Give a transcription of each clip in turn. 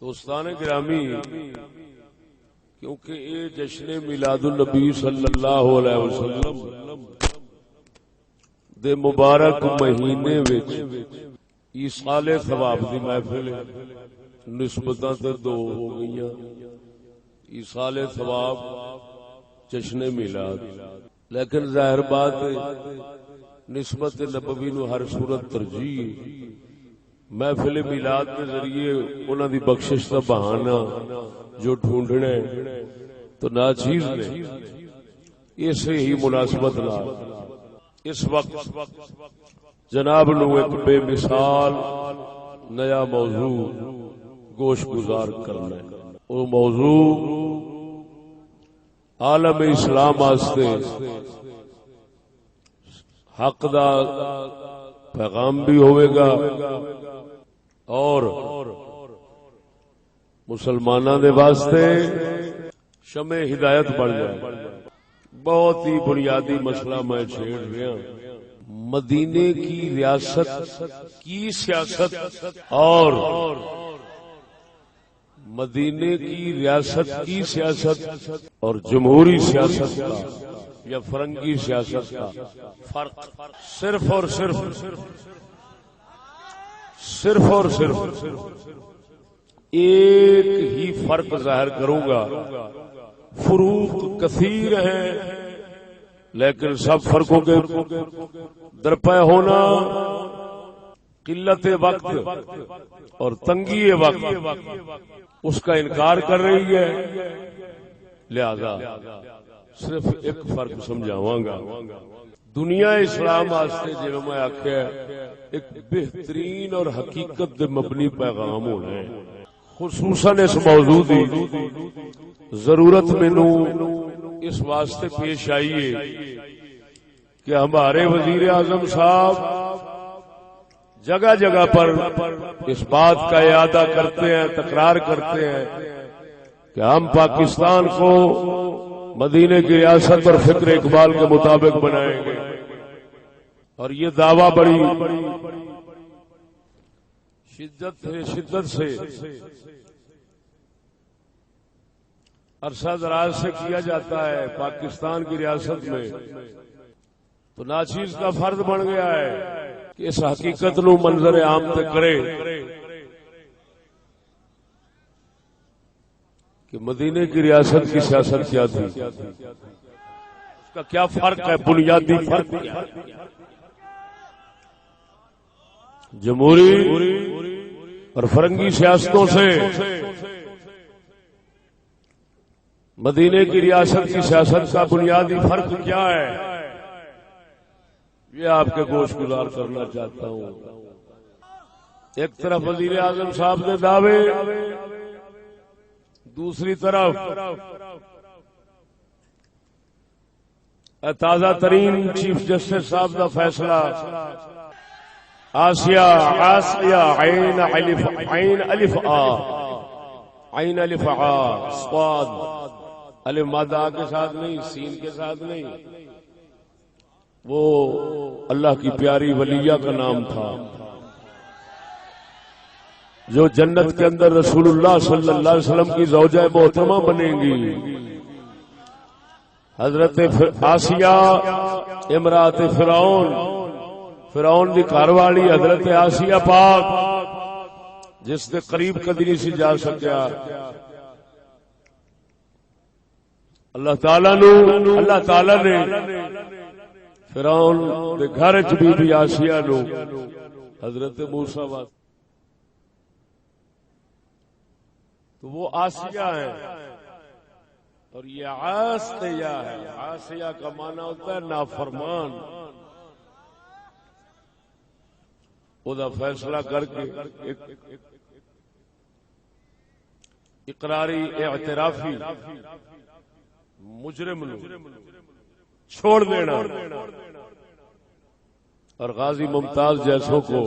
دوستان گرامی، کیونکہ یہ جشن میلاد النبی صلی اللہ علیہ وسلم دے مبارک مہینے وچ ایصال ثواب دی محفل نسبتاں تے دو ہو گئیاں، ایصال ثواب جشن میلاد، لیکن ظاہر بات نسبت نبوی نو ہر صورت ترجیح محفل میلاد کے ذریعے انہاں دی بخشش کا بہانہ جو ڈھونڈنا ہے تو ناچیز نے اسے ہی مناسبت نال اس وقت جناب نو ایک بے مثال نیا موضوع گوش گزار کرنا ہے۔ وہ موضوع عالم اسلام واسطے حق دا پیغام بھی ہوئے گا اور مسلماناں دے واسطے شمع ہدایت بن جائے۔ بہت ہی بنیادی مسئلہ میں چھیڑ رہا، مدینے کی ریاست کی سیاست اور مدینے کی ریاست کی سیاست اور جمہوری سیاست کا یا فرنگی سیاست کا فرق صرف اور صرف ایک ہی فرق ظاہر کروں گا۔ فروق کثیر ہیں لیکن سب فرقوں کے درپے ہونا قلت وقت اور تنگی وقت اس کا انکار کر رہی ہے، لہذا صرف ایک فرق سمجھاواں گا۔ دنیا اسلام واسطے جی میں آخیا ایک بہترین اور حقیقت دے مبنی پیغام ہونا ہے۔ خصوصاً اس موضوع دی ضرورت مینو اس واسطے پیش آئی ہے کہ ہمارے وزیر اعظم صاحب جگہ جگہ پر اس بات کا اعادہ کرتے ہیں، تکرار کرتے ہیں کہ ہم پاکستان کو مدینے کی ریاست اور فکر اقبال کے مطابق بنائیں گے، اور یہ دعویٰ بڑی شدت سے عرصہ دراز سے کیا جاتا ہے پاکستان کی ریاست میں، تو ناچیز کا فرض بن گیا ہے کہ اس حقیقت نو منظر عام تے کرے کہ مدینے کی ریاست کی سیاست کیا تھی، اس کا کیا فرق ہے، بنیادی فرق کیا ہے۔ جمہوری اور فرنگی سیاستوں سے مدینے کی ریاست کی سیاست کا بنیادی فرق کیا ہے، یہ آپ کے گوش گزار کرنا چاہتا ہوں۔ ایک طرف وزیر اعظم صاحب نے دعوے، دوسری طرف تازہ ترین چیف جسٹس صاحب کا فیصلہ آسیہ عین الف آ صاد الف مادہ کے ساتھ نہیں، سین کے ساتھ نہیں، وہ اللہ کی پیاری ولیہ کا نام تھا جو جنت کے اندر رسول اللہ صلی اللہ علیہ وسلم کی زوجہ محترمہ بنیں گی، حضرت آسیہ امرات فرعون دی گھر والی حضرت آسیہ پاک، جس دے قریب کدی نہیں سی جا سکیا۔ اللہ تعالی نے فرعون دے گھر وچ بی بی آسیہ نو حضرت موسیٰ واسطے، تو وہ آسیہ ہے اور یہ عاصیہ ہے۔ عاصیہ کا معنی ہوتا ہے نافرمان۔ او دا فیصلہ کر کے اقراری اعترافی مجرم نو چھوڑ دینا اور غازی ممتاز جیسوں کو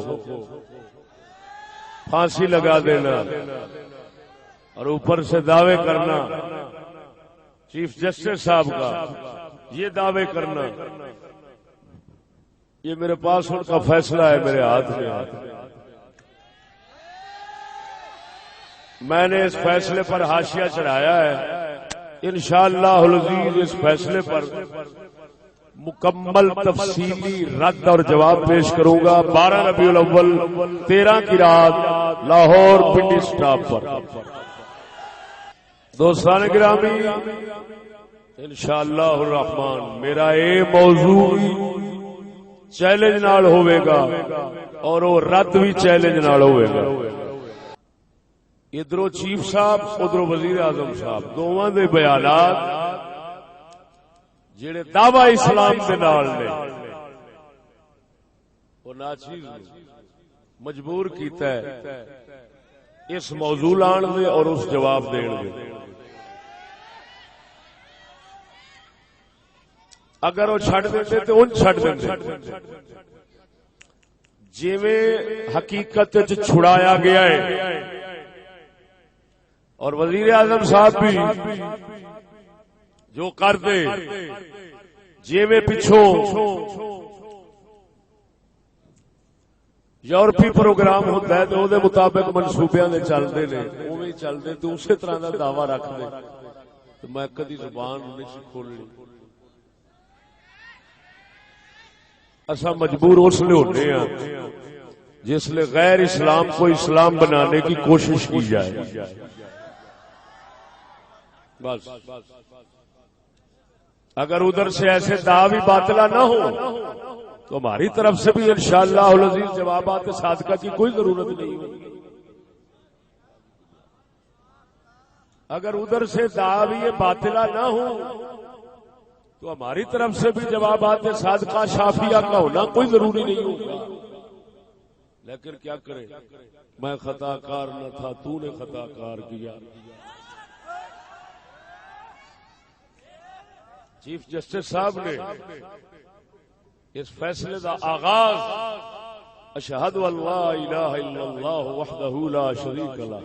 پھانسی لگا دینا اور اوپر سے دعوے کرنا، چیف جسٹس صاحب کا یہ دعوے کرنا یہ میرے پاس ان کا فیصلہ ہے، میرے ہاتھ میں۔ میں نے اس فیصلے پر حاشیہ چڑھایا ہے، انشاءاللہ العزیز اس فیصلے پر مکمل تفصیلی رد اور جواب پیش کروں گا 12 ربیع الاول 13 کی رات لاہور پنڈی سٹاپ پر۔ دوستان گرامی، انشاءاللہ الرحمن میرا یہ موضوع چیلنج نال ہوئے گا اور وہ رد بھی چیلنج نال ہوئے گا۔ ادھروں چیف صاحب ادھروں وزیر اعظم صاحب دونوں دے بیانات جڑے دعوی اسلام دے نال نے وہ ناچیز مجبور کیتا ہے اس موضوع لان دے اور اس جواب دین دے۔ اگر وہ چھڈ دیندے تے ان چھڈ دیندے جویں حقیقت وچ چھڑایا گیا ہے، اور وزیر اعظم صاحب بھی جو کر دے جیویں پچھوں یورپی پروگرام ہوتا ہے تو دے مطابق منصوبیاں دے چلتے نے اوویں چلتے تو اسی طرح دا دعوی رکھ دے تو میں کدی زبان نہیں کھولنی۔ اسا مجبور اس لیے ہوتے ہیں جس لیے غیر اسلام کو اسلام بنانے کی کوشش کی جائے۔ بس اگر ادھر سے ایسے دعوی باطلہ نہ ہو تو ہماری طرف سے بھی انشاءاللہ العزیز جوابات صادقہ کی کوئی ضرورت نہیں ہوگی۔ اگر ادھر سے دعوی باطلہ نہ ہو تو ہماری طرف سے بھی جوابات صادقہ شافیہ کا ہونا کوئی ضروری نہیں ہوگا۔ لیکن کیا کرے، میں خطا کار نہ تھا، تو نے خطا کار کیا۔ چیف جسٹس صاحب نے اس فیصلے کا آغاز اشہد ان لا الہ الا اللہ وحدہ لا شریک لہ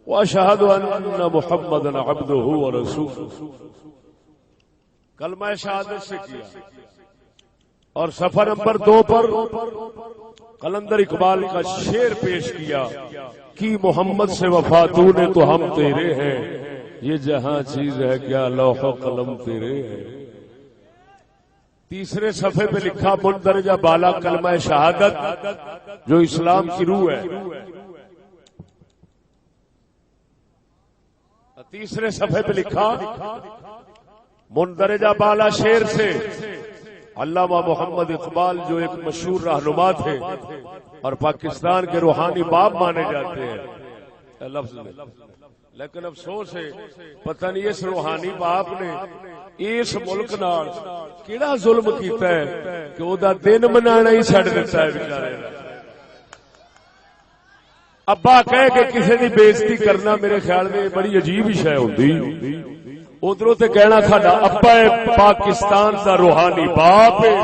واشہد ان محمدا عبدہ ورسولہ کلمہ شہادت سے کیا، اور صفحہ نمبر 2 پر قلندر اقبال کا شعر پیش کیا کہ محمد سے وفا تو نے تو ہم تیرے ہیں، یہ جہاں چیز ہے کیا لوح و قلم تیرے ہیں۔ تیسرے صفحے پہ لکھا مندرجہ بالا کلمہ شہادت جو اسلام کی روح ہے۔ تیسرے صفحے پہ لکھا مندرجہ بالا شعر سے علامہ محمد اقبال جو ایک مشہور رہنما تھے اور پاکستان کے روحانی باپ مانے جاتے ہیں لفظ میں، لیکن افسوس ہے پتہ نہیں اس روحانی باپ نے اس ملک نال کیڑا ظلم کیتا ہے کہ او دا دن منانا ہی چھڈ دیتا ہے بیچارے۔ ابا کہہ کے کسی دی بے عزتی کرنا میرے خیال میں بڑی عجیب ہی شے ہوندی۔ ادھروں تے کہنا ساڈا ابا ہے پاکستان دا روحانی باپ ہے،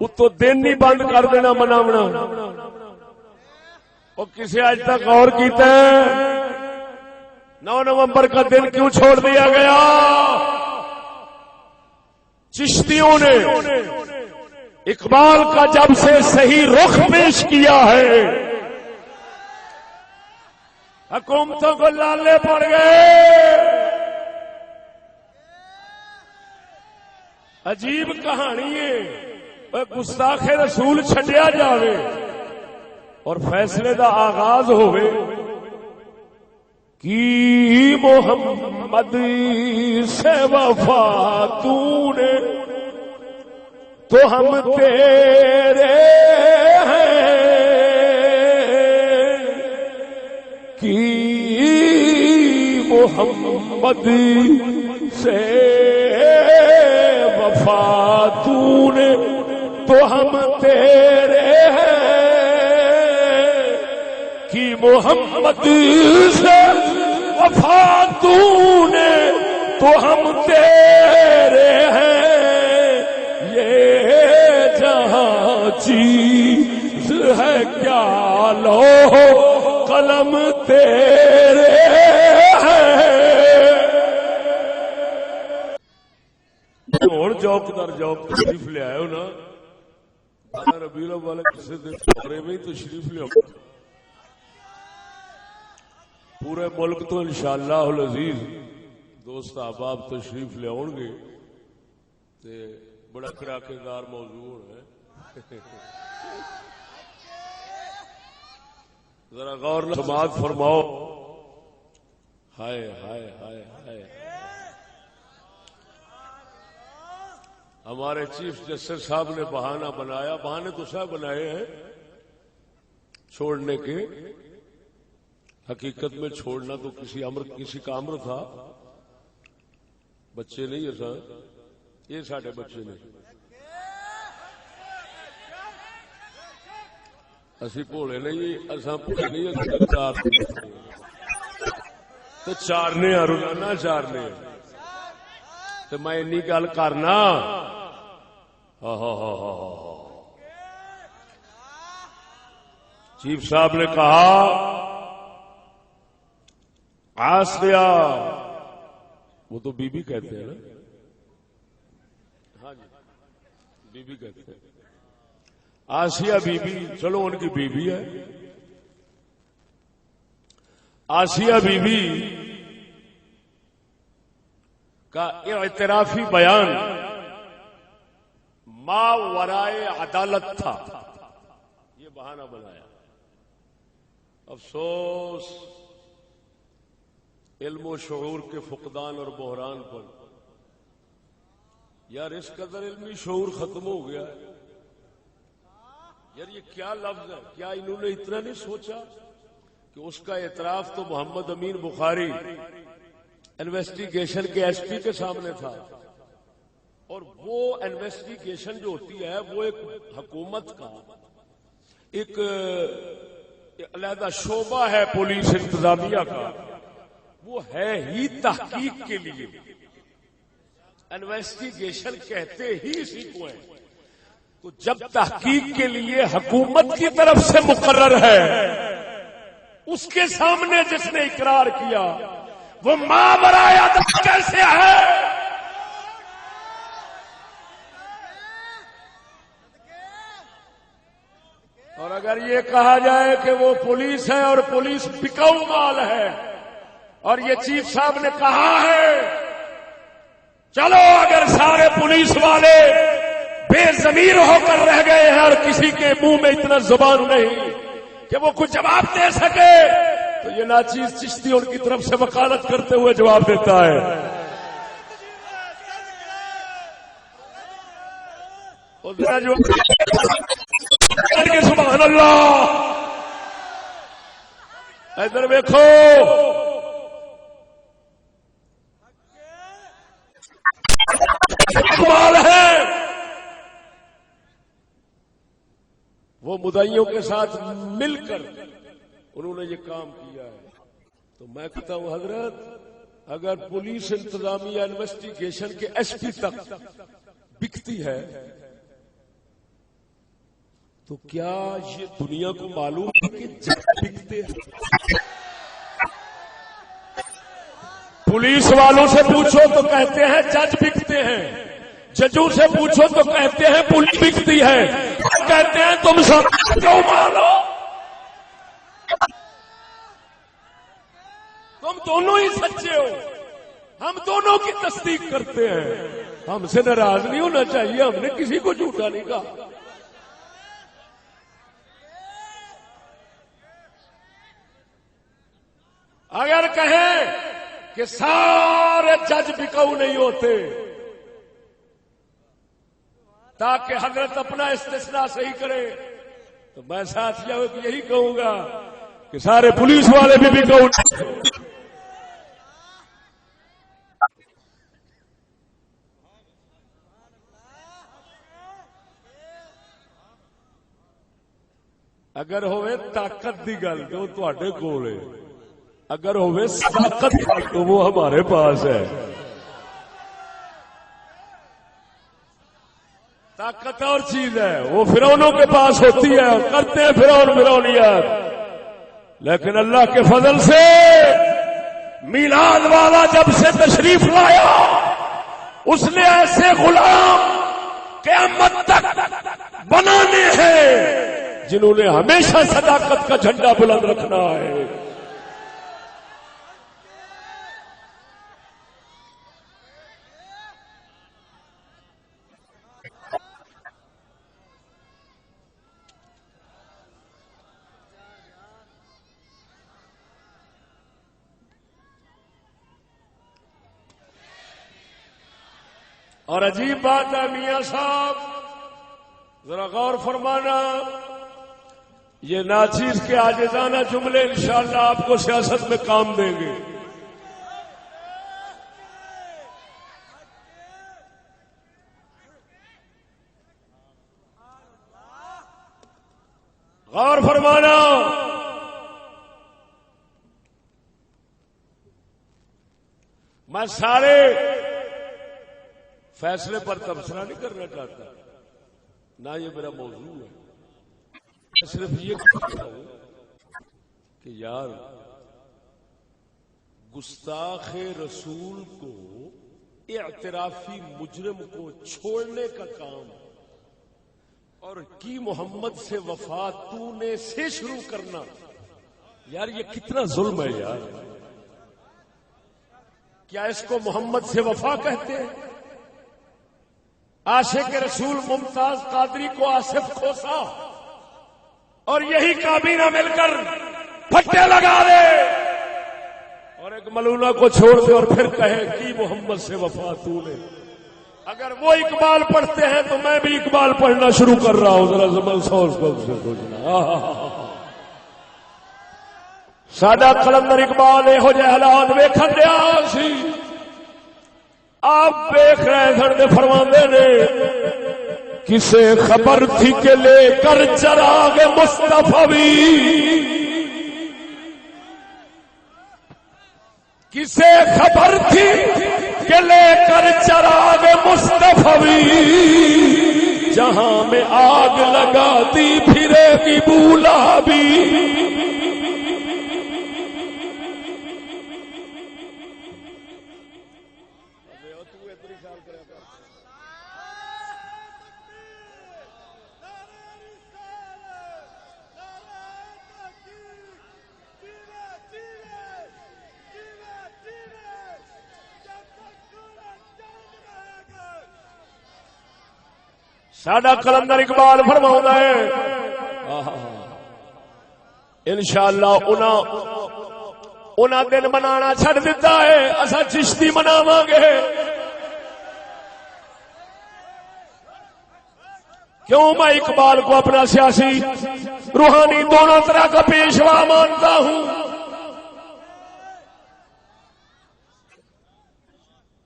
اتوں دن نہیں بند کر دینا مناونا۔ اور کسی آج تک غور کیتا ہے 9 نومبر کا دن کیوں چھوڑ دیا گیا؟ چشتیوں نے اقبال کا جب سے صحیح رخ پیش کیا ہے حکومتوں کو لالے پڑ گئے۔ عجیب کہانی ہے، گستاخ رسول چھڈیا جاوے اور فیصلے دا آغاز ہوئے کی محمد سے وفا تو نے تو ہم تیرے ہیں، کی محمد سے وفا تو نے تو ہم تیرے ہیں، کی محمد سے وفا تو نے تو ہم تیرے ہیں، یہ جہاں چیز ہے کیا لوح قلم تیرے ہیں۔ ہوں جوک در جوک تشریف لے آئے ہو نا، ربیع الاول کسی دن میں تشریف لے پورے ملک تو انشاءاللہ العزیز دوست احباب تشریف لے آؤ گے تے بڑا کڑاکے دار موضوع ہے. ذرا غور سماعت فرماؤ. ہائے ہائے ہائے ہائے. ہمارے چیف جسٹس صاحب نے بہانہ بنایا. بہانے تو صاحب بنائے ہیں چھوڑنے کے. حقیقت میں چھوڑنا تو کسی کا امر تھا. بچے نہیں ایسا یہ ساڈے بچے نہیں. اسی بھولے نہیں اصا بھولے نہیں تو چارنے روزانہ چارنے. تو میں اینی گل کرنا چیف صاحب نے کہا آسیہ وہ تو بی بی کہتے ہیں نا. ہاں جی بی بی کہتے ہیں. آسیہ بی بی چلو ان کی بی بی ہے. آسیہ بی بی کا اعترافی بیان ما ورائے عدالت تھا. یہ بہانہ بنایا. افسوس علم و شعور کے فقدان اور بحران پر. یار اس قدر علمی شعور ختم ہو گیا ہے. یار یہ کیا لفظ ہے. کیا انہوں نے اتنا نہیں سوچا کہ اس کا اعتراف تو محمد امین بخاری انویسٹیگیشن کے ایس پی کے سامنے تھا. اور وہ انویسٹیگیشن جو ہوتی ہے وہ ایک حکومت کا ایک علیحدہ شعبہ ہے پولیس انتظامیہ کا. وہ ہے ہی تحقیق کے لیے. انویسٹیگیشن کہتے ہی اسی کو ہے. تو جب تحقیق کے لیے حکومت کی طرف سے مقرر ہے اس کے سامنے جس نے اقرار کیا وہ ماورائے عدالت کیسے ہے؟ اور اگر یہ کہا جائے کہ وہ پولیس ہے اور پولیس بکاؤ مال ہے اور یہ چیف صاحب نے کہا ہے چلو اگر سارے پولیس والے بے ضمیر ہو کر رہ گئے ہیں اور کسی کے منہ میں اتنا زبان نہیں کہ وہ کچھ جواب دے سکے تو یہ ناچیز چشتی ان کی طرف سے وکالت کرتے ہوئے جواب دیتا ہے. سبحان اللہ. ادھر دیکھو کمال ہے. وہ مدعیوں کے ساتھ مل کر انہوں نے یہ کام کیا ہے. تو میں کہتا ہوں حضرت اگر پولیس انتظامیہ انویسٹیگیشن کے ایس پی تک بکتی ہے تو کیا یہ دنیا کو معلوم ہے کہ جج بکتے ہیں؟ پولیس والوں سے پوچھو تو کہتے ہیں جج بکتے ہیں. ججوں سے پوچھو تو کہتے ہیں پولیس بکتی ہے. کہتے ہیں تم سب کیوں مانو؟ تم دونوں ہی سچے ہو. ہم دونوں کی تصدیق کرتے ہیں. ہم سے ناراض نہیں ہونا چاہیے. ہم نے کسی کو جھوٹا نہیں کہا. اگر کہیں کہ سارے جج بکاؤ نہیں ہوتے تاکہ حضرت اپنا استثناء صحیح کرے تو میں ساتھیوں کو یہی کہوں گا کہ سارے پولیس والے بھی بکاؤ. اگر ہوئے طاقت دی گل تو تواڈے کول ہے. اگر ہوئے طاقت تو وہ ہمارے پاس ہے. طاقت اور چیز ہے وہ فرعونوں کے پاس ہوتی ہے. کرتے ہیں فرعونیات. لیکن اللہ کے فضل سے میلاد والا جب سے تشریف لایا اس نے ایسے غلام قیامت تک بنانے ہیں جنہوں نے ہمیشہ صداقت کا جھنڈا بلند رکھنا ہے. اور عجیب بات ہے میاں صاحب، ذرا غور فرمانا، یہ ناچیز کے عاجزانہ جملے انشاءاللہ آپ کو سیاست میں کام دیں گے۔ غور فرمانا، میں سارے فیصلے پر تبصرہ نہیں کرنا چاہتا، نہ یہ میرا موضوع ہے، میں صرف یہ کہتا ہوں کہ یار گستاخ رسول کو، اعترافی مجرم کو چھوڑنے کا کام اور کی محمد سے وفا تو نے سے شروع کرنا، یار یہ کتنا ظلم ہے یار۔ کیا اس کو محمد سے وفا کہتے ہیں؟ عاشق رسول ممتاز قادری کو آصف کھوسا اور یہی کابینہ مل کر پھٹے لگا دے اور ایک ملولہ کو چھوڑ دے اور پھر کہے کہ محمد سے وفا تو نے۔ اگر وہ اقبال پڑھتے ہیں تو میں بھی اقبال پڑھنا شروع کر رہا ہوں، ذرا زبان سوچ سوچنا۔ ساڈا قلندر اقبال یہو جہے حالات ویکھن دیا سی، آپ دیکھ رہے سن تے فرماندے نے، کسے خبر تھی کہ لے کر چراغ مصطفی، کسے خبر تھی کہ لے کر چراغ مصطفی، جہاں میں آگ لگاتی پھرے گی بولا بھی۔ ساڈا قلندر اقبال فرماؤں ہے انشاءاللہ انہاں دن منانا چھڑ دیتا ہے، اسا چشتی مناواں گے۔ کیوں میں اقبال کو اپنا سیاسی روحانی دونوں طرح کا پیشوا مانتا ہوں۔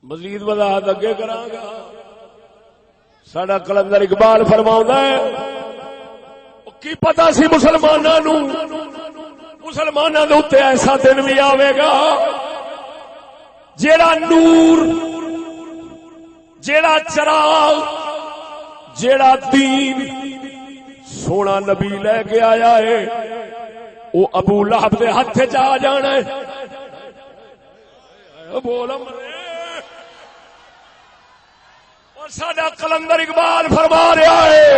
مزید وضاحت اگے کراں گا۔ ساڈا قلندر اقبال فرماؤں ہے کی پتہ سی مسلماناں دے اوتے ایسا دن بھی آوے گا جیڑا نور، جیڑا چراغ، جیڑا دین سونا نبی لے کے آیا ہے وہ ابو لہب دے ہتھ وچ آ جانا ہے۔ بولم ساڈا قلندر اقبال فرما رہا ہے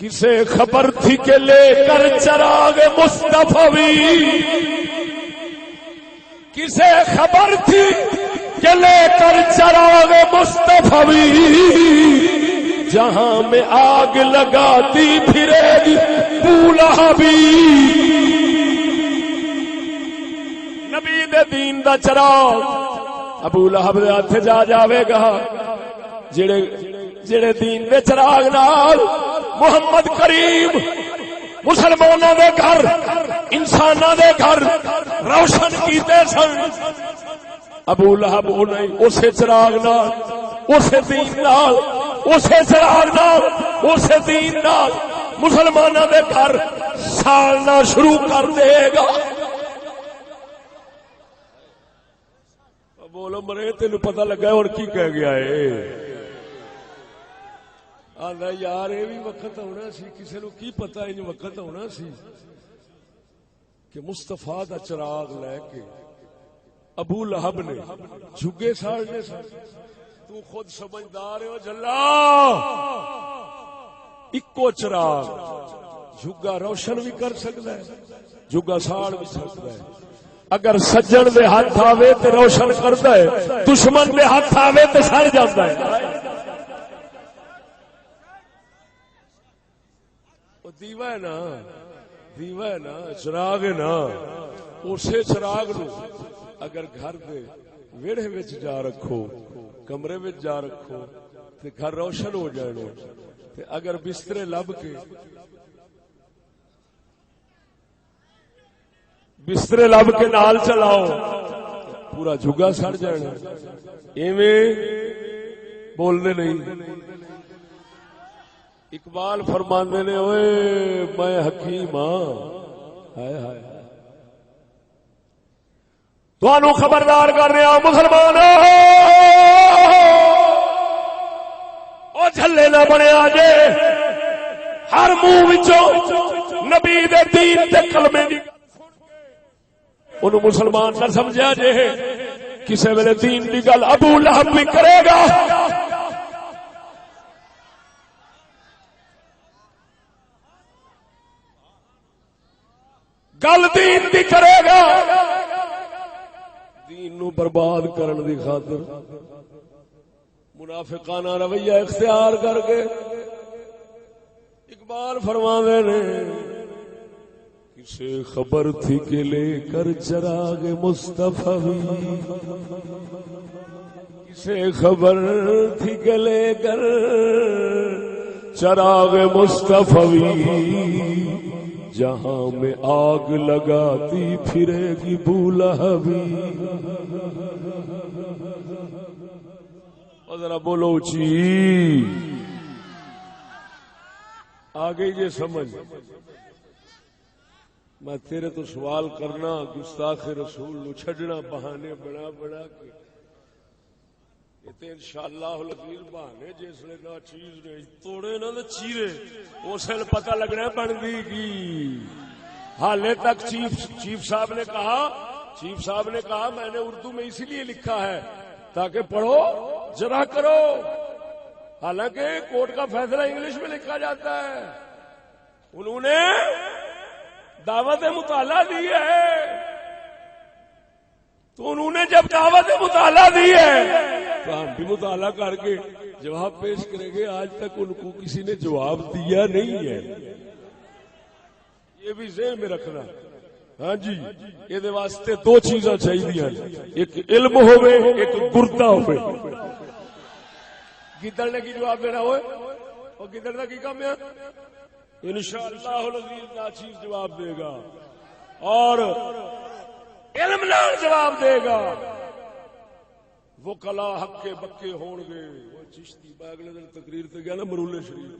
کسے خبر تھی کہ لے کر چراغ مصطفی، کسے خبر تھی کہ لے کر چراغ مصطفی، جہاں میں آگ لگاتی پھرے گی بولا بھی۔ نبی دے دین دا چراغ ابو لہب دے ہاتھ جا جاوے گا، جڑے دین دے چراغ نال محمد کریم مسلماناں دے گھر، انساناں دے گھر روشن کیتے سن۔ ابو لہب انہیں اسے چراغ نال، اسے دین نال، اسے چراغ نال، اسے دین نال مسلماناں دے گھر سالنا شروع کر دے گا۔ بولو مرے تینوں پتہ لگا اور کی کہہ گیا ہے؟ آندا یار یہ بھی وقت ہونا سی، کسی نو کی پتہ ان وقت ہونا سی کہ مصطفیٰ دا چراغ لے کے ابو لہب نے جھگے ساڑنے سن۔ تو خود سمجھدار ہو جلا، اکو چراغ جھگا روشن بھی کر سکتا ہے، جھگا ساڑ بھی سکتا ہے۔ اگر سجن دے ہاتھ آوے تے روشن کرتا ہے، دشمن دے ہاتھ آوے تے سڑ جاتا ہے۔ وہ دیوا ہے نا، دیوا ہے نا، چراغ ہے نا، اسے چراغ نو اگر گھر دے ویڑے وچ جا رکھو کمرے میں جا رکھو تے گھر روشن ہو جانے تے اگر بسترے لب کے نال چلاؤ پورا جھگا سڑ جانا. ایویں بولنے نہیں. اقبال فرماندے نے اوئے میں حکیم ہاں. ہائے ہائے تانوں خبردار کر رہا مسلمانوں او جھلے نہ بنیا جے. ہر منہ وچوں نبی دے دین تے کلمے دی انہوں مسلمان نہ سمجھا جے. کسے ویلے دین دی گل ابو لہب بھی کرے گا گل دین دی کرے گا. دین نو برباد کرن دی خاطر منافقانہ رویہ اختیار کر کے اقبال فرماوے نے کسے خبر تھی کہ لے کر چراغ مصطفی کسے خبر تھی کہ لے کر چراغ مصطفی جہاں میں آگ لگاتی پھرے گی بولہبی. ذرا بولو چی آگے یہ سمجھ. میں تیرے تو سوال کرنا گستاخ رسول نو چھڈنا بہانے بنا بنا کے انشاءاللہ العزیز بہانے جسے نہ چیز نے توڑے نہ چیرے اس ویل پتہ لگنا بنتی کی. حالے تک چیف صاحب نے کہا میں نے اردو میں اسی لیے لکھا ہے تاکہ پڑھو ذرا کرو. حالانکہ کورٹ کا فیصلہ انگلش میں لکھا جاتا ہے. انہوں نے دعوت مطالعہ دی ہے تو انہوں نے جب دعوت مطالعہ دی ہے تو ہم بھی مطالعہ کر کے جواب پیش کریں گے. آج تک ان کو کسی نے جواب دیا نہیں ہے. یہ بھی ذہن میں رکھنا. ہاں جی یہ واسطے دو چیزاں چاہیے ایک علم ہوئے ایک گردہ ہوئے. گدڑ نے کی جواب دینا ہوئے اور گدڑ کا کی کام ہے انشاءاللہ العزیز ناچیز جواب دے گا اور علم نال جواب دے گا. وہ کلا حق کے بکے ہون گے. وہ چشتی میں اگلے دن تقریر تے گیا نا مرولے شریف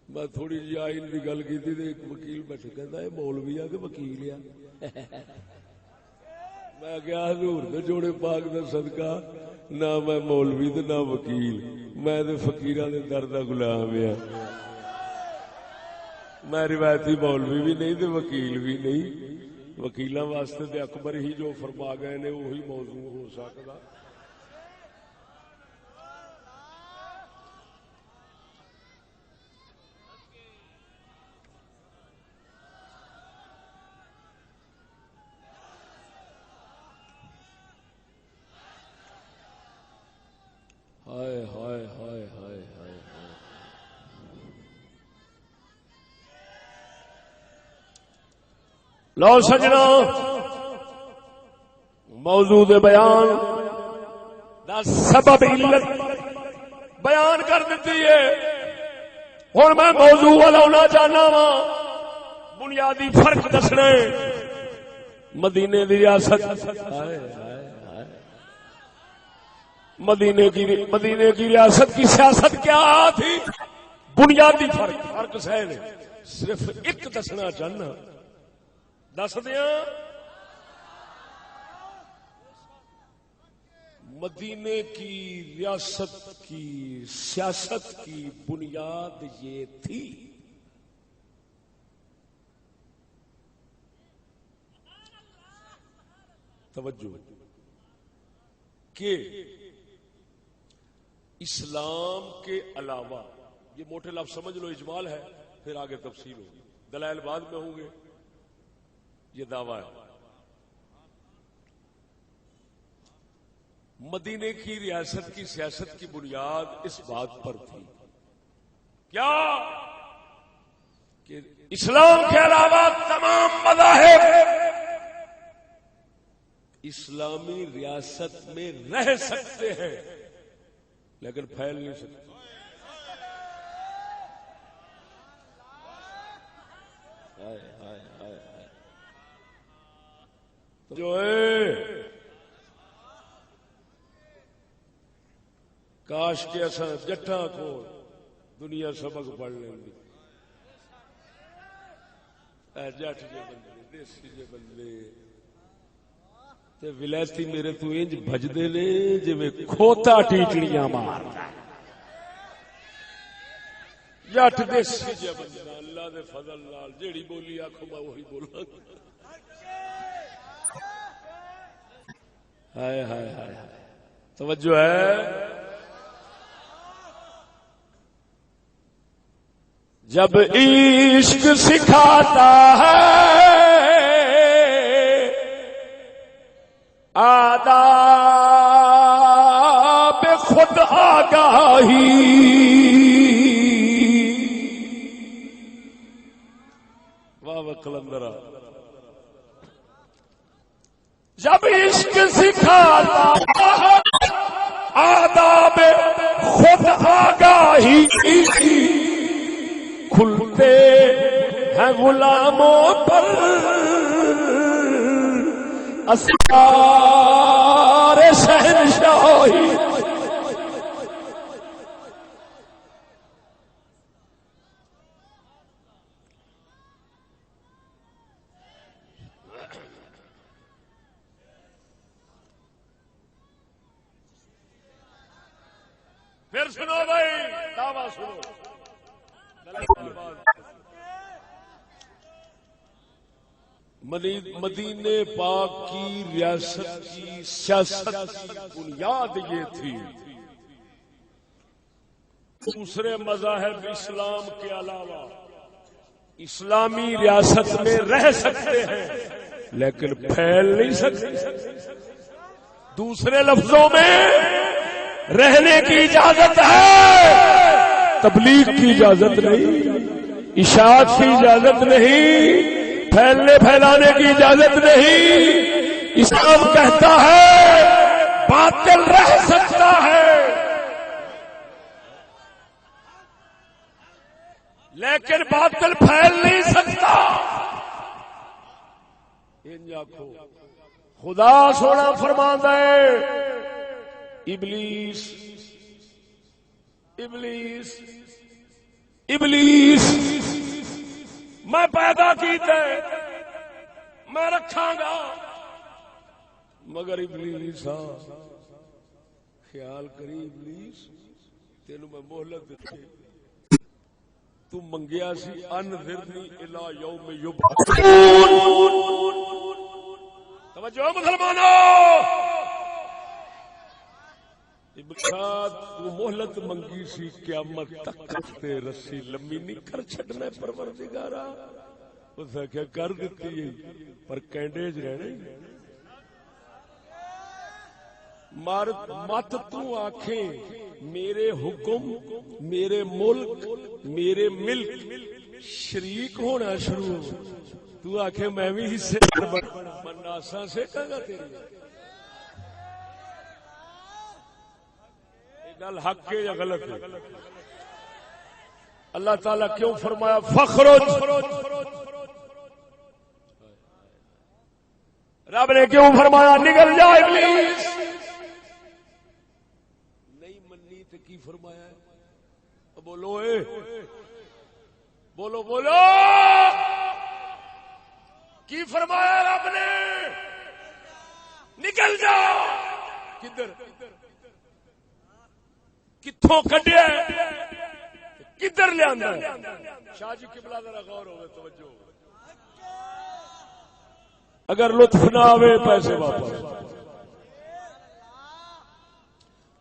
میں تھوڑی جی آئین کی گل کی تھی ایک وکیل بیٹھے کہتا ہے مولوی آ کہ وکیل آ. میں گیا حضور دے جوڑے پاک دا صدقہ نہ میں مولوی تے نہ وکیل میں تے فقیراں دے در دا غلام ہاں. میں روایتی مولوی بھی نہیں تے وکیل بھی نہیں. وکیلاں واسطے تے اکبر ہی جو فرما گئے نے وہی موضوع ہو سکتا. ہائے ہائے ہائے ہائے ہائے لو سجنا موضوع بیان دا سبب علت بیان کر دیتی ہے. ہوں میں موضوع والا چاہنا وا بنیادی فرق دسنا. مدینے دی ریاست مدینے کی ریاست کی سیاست کیا تھی. بنیادی فرق سہ نے صرف ایک دسنا چاہنا دس دیا. مدینے کی ریاست کی سیاست کی بنیاد یہ تھی توجہ کہ اسلام کے علاوہ یہ موٹے لفظ سمجھ لو اجمال ہے پھر آگے تفصیل ہوگی دلائل بعد میں ہوں گے. یہ دعویٰ ہے مدینے کی ریاست کی سیاست کی بنیاد اس بات پر تھی کیا کہ اسلام کے علاوہ تمام مذاہب اسلامی ریاست میں رہ سکتے ہیں لیکن پھیل نہیں سکتی. جو ہے کاش کے ایسا جٹا کو دنیا سبق پڑھ لیں گی. جٹ جے بندے دیسی جے بندے تے ولایتی میرے تو انج بھجدے نے جویں کھوتا ٹیچڑیاں ماردا. جٹ دیسی جے بندہ اللہ دے فضل نال جیڑی بولی آکھو میں وہی بولاں. ہائے ہائے ہائے توجہ ہے. جب عشق سکھاتا ہے آداب خود آگاہی، واہ واہ کلندرا. جب عشق سکھاتا ہے آداب خود آگاہی، کھلتے ہیں غلاموں پر اسرار شہنشاہی. پھر سنو بھائی دعویٰ سنو. مدینے پاک کی ریاست کی سیاست کی بنیاد یہ تھی دوسرے مذاہب اسلام کے علاوہ اسلامی ریاست میں رہ سکتے ہیں لیکن پھیل نہیں سکتے. دوسرے لفظوں میں رہنے کی اجازت ہے، تبلیغ کی اجازت نہیں، اشاعت کی اجازت نہیں، پھیلنے پھیلانے کی اجازت نہیں. اسلام کہتا ہے باطل رہ سکتا ہے لیکن باطل پھیل نہیں سکتا. خدا سونا فرماتا ہے ابلیس ابلیس ابلیس میں پیدا کیتے میں رکھاں گا مگر ابلیس خیال کری ابلیس تینوں میں مہلت دیتی تو منگیا سی انذرنی الی یوم یبعثون. توجہ مسلمانوں، تو مہلت منگی سی قیامت تک تے رسی لمبی نہیں کر چھڈنا پروردگارا. اس نے کیا کر دیتی ہے پر کینڈیج رہنے مت تو آنکھیں میرے حکم میرے ملک میرے ملک شریک ہونا شروع ہو. تو آنکھیں میں بھی حصے مناسا سے کہا تیری گل حق ہے یا غلط ہے؟ اللہ تعالیٰ کیوں فرمایا فخرج؟ رب نے کیوں فرمایا نکل جا ابلیس؟ نہیں منی تو کی فرمایا ہے؟ بولو اے بولو بولو کی فرمایا رب نے؟ نکل جا. کدھر کتوں کڈیا کدھر لیا؟ شاہ جی قبلہ ذرا غور ہوئے توجہ. اگر لطف نہ آوے پیسے واپس.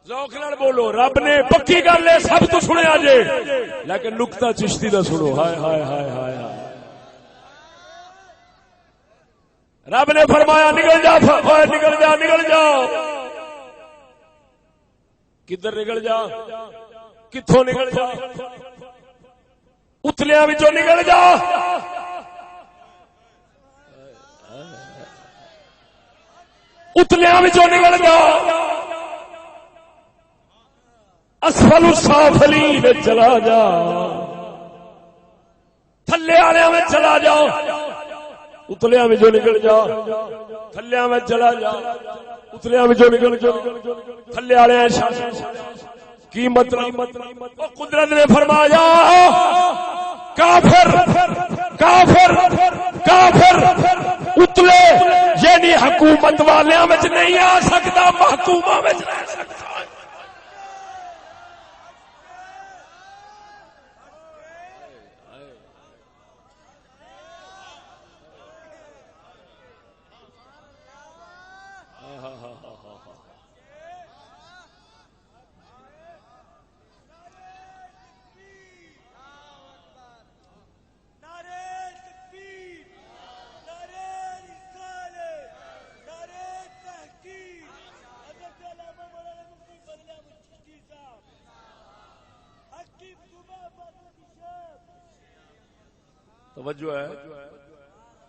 ذوق نال بولو. رب نے پکی گل ہے سب تو سنیا جے لیکن نکتا چشتی دا سنو. ہائے ہائے ہائے ہائے ہائے. رب نے فرمایا نکل جا نکل جا نکل جاؤ. کدھر نکل جا؟ کتوں نکل جا؟ اتلیاں وچوں نکل جا. اتلیاں وچوں نکل جا. اسفل السافلین چلا جا، تھلے والے میں چلا جا، اتلیا میں جو نکل جا، تھلیا میں چلا جا، اتلیا میں جو نکل جا، تھلے والے کی مطلب؟ قدرت نے فرمایا کافر کافر کافر اتلے یعنی حکومت والیاں وچ نہیں آ سکتا، محکوماں وچ رہ سکتا۔ توجہ ہے؟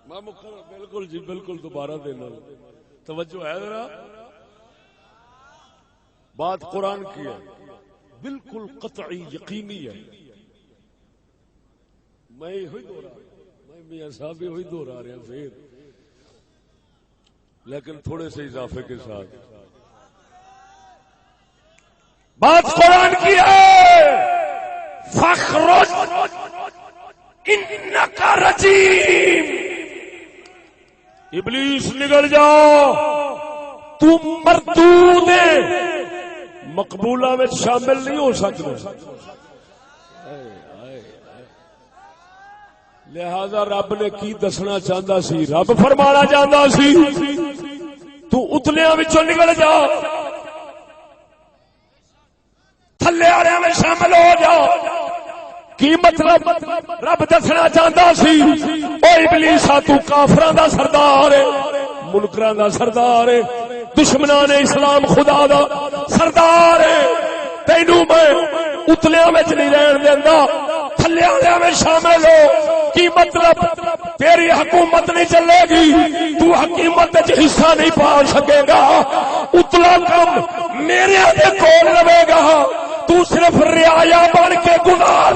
میں بالکل جی بالکل دوبارہ دینا، توجہ ہے ذرا، بات قرآن کی ہے، بالکل قطعی یقینی ہے۔ میں ہوئی دہرا، میں میاں صاحب بھی ہوئی دہرا رہا پھر، لیکن تھوڑے سے اضافے کے ساتھ۔ بات قرآن کی ہے، فخرج انکا رجیم، ابلیس نکل جاؤ، تم مردود مقبولہ میں شامل نہیں ہو سکتے۔ لہذا رب نے کی دسنا چاہتا سی، رب فرمانا چاہتا سی تو اتلیاں وچوں نکل جا، تھلے والے میں شامل ہو جاؤ۔ کی مطلب؟ رب دسنا چاہتا سی او ابلیسا تو کافراں دا سردار ہے، منکراں دا سردار ہے، دشمنان اسلام خدا دا سردار ہے، تینوں میں اتلیاں وچ نہیں رہن دیندا، تھلے والے میں شامل ہو۔ کی مطلب؟ تیری حکومت نہیں چلے گی، تو حکومت وچ حصہ نہیں پا سکے گا، اتلا کم میرے دے کول رہے گا، تو صرف رعایا بن کے گزار۔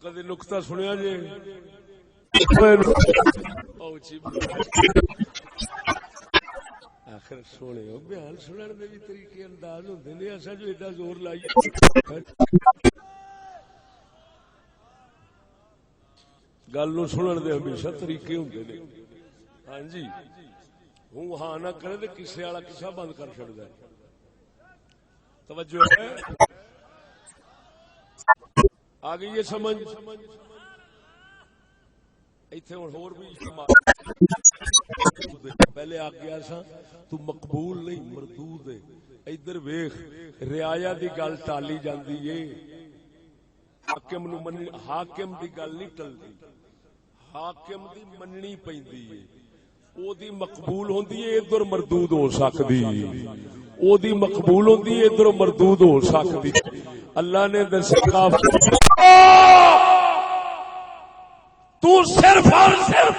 کدی نکتا سنیا جی؟ آخر سونے بیان سنن دے بھی طریقے انداز ہوندے نے، ایسا جو ایڈا زور لائیے گل نو سنن دے ہمیشہ طریقے ہوندے نے۔ ہاں جی، ہوں ہاں نہ کرے تے کسے والا قصہ بند کر چھڑدا ہے۔ توجہ ہے؟ آ گئی یہ سمجھ؟ ایتھے ہور بھی پہلے آ گیا سا تو مقبول نہیں مردود ہے۔ ادھر ویخ، رعایا دی گل ٹالی جاندی ہے، حاکم نو من، حاکم دی گل نہیں ٹلدی، حاکم دی مننی پیندی ہے، او دی مقبول ہوندی ہے، ادھر مردود ہو سکدی، او دی مقبول ہوندی ہے، ادھر مردود ہو سکدی۔ اللہ نے دسیا تو صرف اور صرف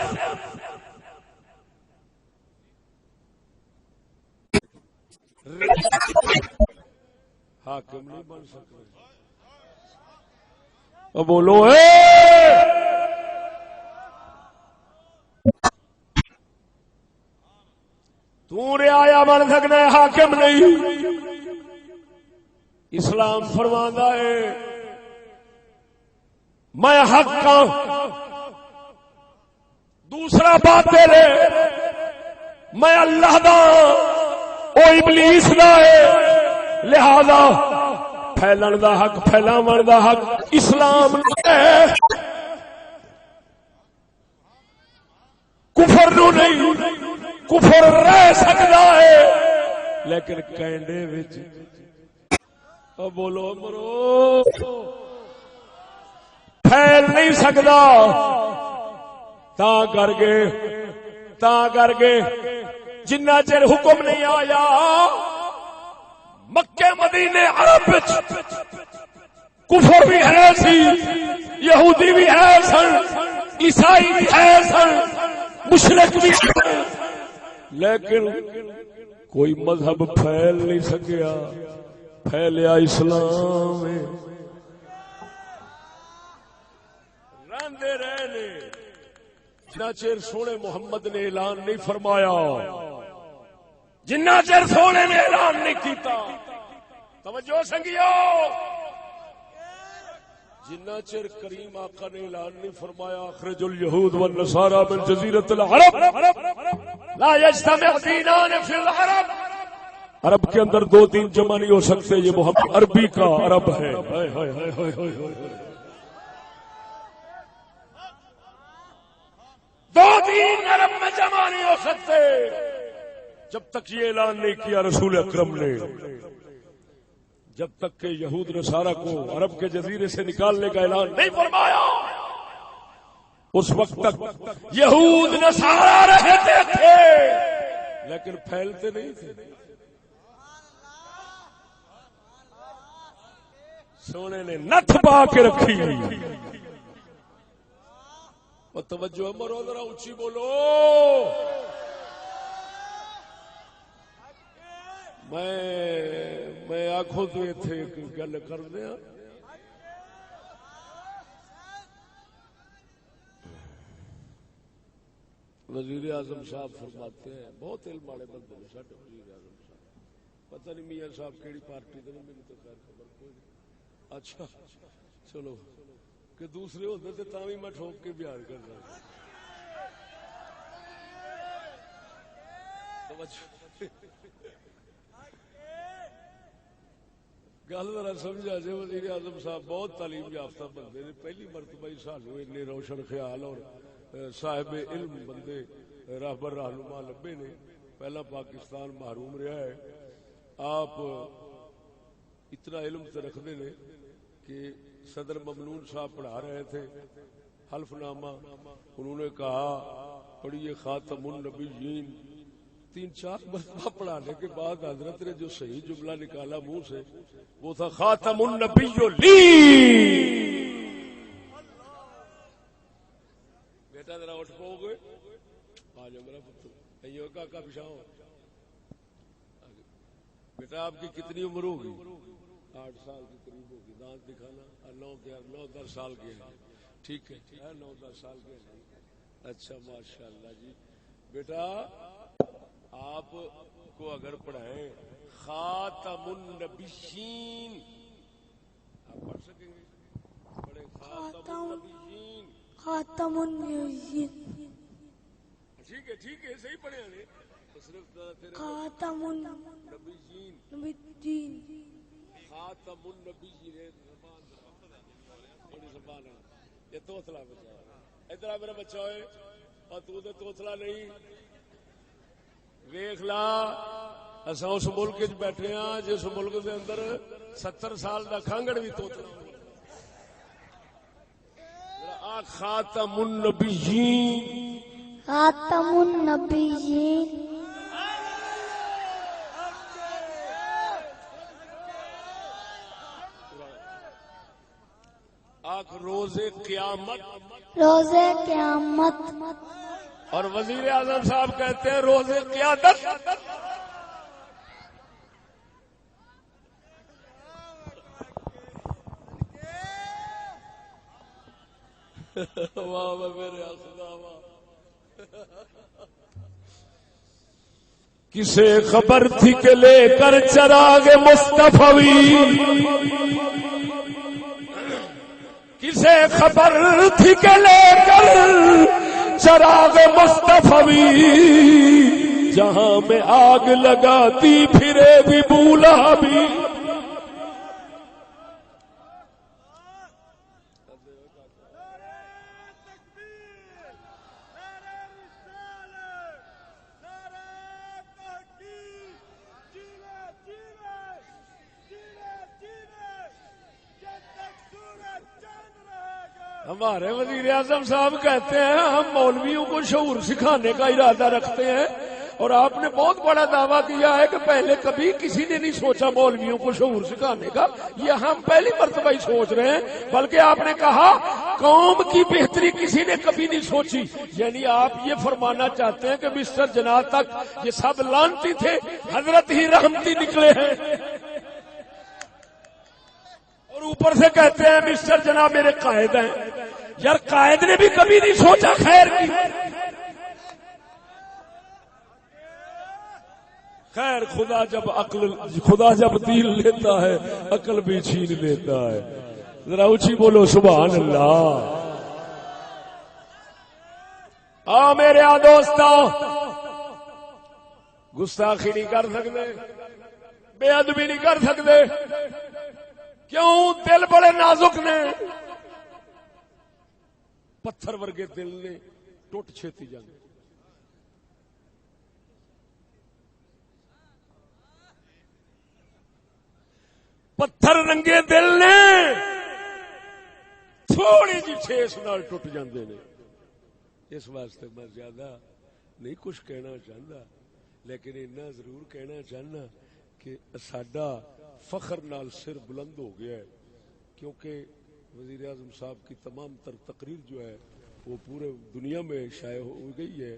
حاکم نہیں بن سکتے۔ اب بولو تو رعایا بن سکنا ہے، حاکم نہیں۔ اسلام فرماندا ہے میں حق کا، دوسرا باطل ہے، میں اللہ دا، او ابلیس دا ہے، لہذا پھیلن دا حق، پھیلاون دا حق اسلام ہے، کفر نو نہیں۔ کفر رہ سکتا ہے لیکن کینڈے وچ بولو مرو پھیل نہیں سکدا. تا کر کے جنہ چر حکم نہیں آیا مکے مدینے عرب کفر بھی ہے سی، یہودی بھی ہے سن، عیسائی بھی ہے سن، مشرک بھی ہے، لیکن کوئی مذہب پھیل نہیں سکیا. پھیلیا اسلام رہندے رہنے جنہ چیر سونے محمد نے اعلان نہیں فرمایا، جنہ چیر سونے نے اعلان نہیں کیتا. توجہ سنگیو، جنہ چیر کریم آقا نے اعلان نہیں فرمایا اخرج الیہود والنصارى من جزیرۃ العرب لا یجتمع دینان فی العرب. عرب کے اندر دو دین جمع نہیں ہو سکتے، یہ محمد عربی کا عرب ہے. دو دین عرب میں جمع نہیں ہو سکتے جب تک یہ اعلان نہیں کیا رسول اکرم نے. جب تک کہ یہود نصارہ کو عرب کے جزیرے سے نکالنے کا اعلان نہیں فرمایا اس وقت تک یہود نصارہ رہتے تھے لیکن پھیلتے نہیں تھے. سونے نے نتھ پا کے رکھی. توجہ مرو ذرا اونچی بولو. میں آخو تو اتنے گل کر دیا. وزیر اعظم صاحب فرماتے ہیں، بہت علم والے بندے نے ساڈے وزیر اعظم صاحب، پتہ نہیں میاں صاحب کیڑی پارٹی دے، میری تو خیر خبر کوئی نہیں. اچھا چلو کہ دوسرے ہوتے تھے تاں بھی میں ٹھوک کے بیان کرتا. گل ذرا سمجھا جائے. وزیر اعظم صاحب بہت تعلیم یافتہ بندے نے، پہلی مرتبہ ہی سانو اتنے روشن خیال اور صاحب علم بندے راہبر رہنما لبے نے. پہلا پاکستان محروم رہا ہے. آپ اتنا علم تو رکھتے نے کہ صدر ممنون صاحب پڑھا رہے تھے حلف نامہ، انہوں نے کہا پڑھیے خاتم النبیین. 3-4 مرتبہ پڑھانے کے بعد حضرت نے جو صحیح جملہ نکالا منہ سے وہ تھا خاتم النبی لی. بیٹا ذرا اٹھ پاؤ گے؟ آ جاؤ میرا پتر. کا پچھاؤ. بیٹا آپ کی کتنی عمر ہوگی؟ 8 سال کے قریب ہوگی. دانت دکھانا. 9-10 سال کے ہیں. ٹھیک ہے 9-10 سال کے ہیں. اچھا ماشاء اللہ جی. بیٹا آپ کو اگر پڑھائیں خاتم النبیین آپ پڑھ سکیں گے؟ پڑھیں خاتم النبیین. ٹھیک ہے صحیح پڑھے ہیں. صرف خاتم النبیین خاتم النبیین یہ توتلا بچہ. ادھر میرا بچہ ہوئے اور تو توتلا نہیں. ویخ لا اصا اس ملک چ بیٹھے ہاں جس ملک کے اندر 70 سال کا کھانگڑ بھی توتلا. خاتم النبیین خاتم النبیین. روز قیامت اور وزیر اعظم صاحب کہتے ہیں روز قیادت. واہ میرے کسے خبر تھی کہ لے کر چراغ مصطفی، کسے خبر تھی کہ لے کر چراغ مصطفی جہاں میں آگ لگاتی پھرے بھی بولا بھی. ہمارے وزیر اعظم صاحب کہتے ہیں ہم مولویوں کو شعور سکھانے کا ارادہ رکھتے ہیں، اور آپ نے بہت بڑا دعویٰ کیا ہے کہ پہلے کبھی کسی نے نہیں سوچا مولویوں کو شعور سکھانے کا، یہ ہم پہلی مرتبہ ہی سوچ رہے ہیں، بلکہ آپ نے کہا قوم کی بہتری کسی نے کبھی نہیں سوچی، یعنی آپ یہ فرمانا چاہتے ہیں کہ مسٹر جناح تک یہ سب لانتی تھے، حضرت ہی رحمتی نکلے ہیں، اور اوپر سے کہتے ہیں مسٹر جناح میرے قائد ہیں۔ یار قائد نے بھی کبھی نہیں سوچا خیر کی، خیر خدا جب دین لیتا ہے عقل بھی چھین لیتا ہے، ذرا اونچی بولو سبحان اللہ۔ میرے دوستو، گستاخی نہیں کر سکتے، بے ادبی نہیں کر سکتے، کیوں؟ دل بڑے نازک نے، پتھر ورگے دل نے، ٹوٹ چھیتی جانے۔ پتھر رنگے دل نے تھوڑی جی ٹھیس نال ٹوٹ جاندے نے۔ اس واسطے میں زیادہ نہیں کچھ کہنا چاہتا، لیکن اتنا ضرور کہنا چاہنا کہ ساڈا فخر نال سر بلند ہو گیا ہے، کیونکہ وزیر اعظم صاحب کی تمام تر تقریر جو ہے وہ پورے دنیا میں شائع ہو گئی ہے،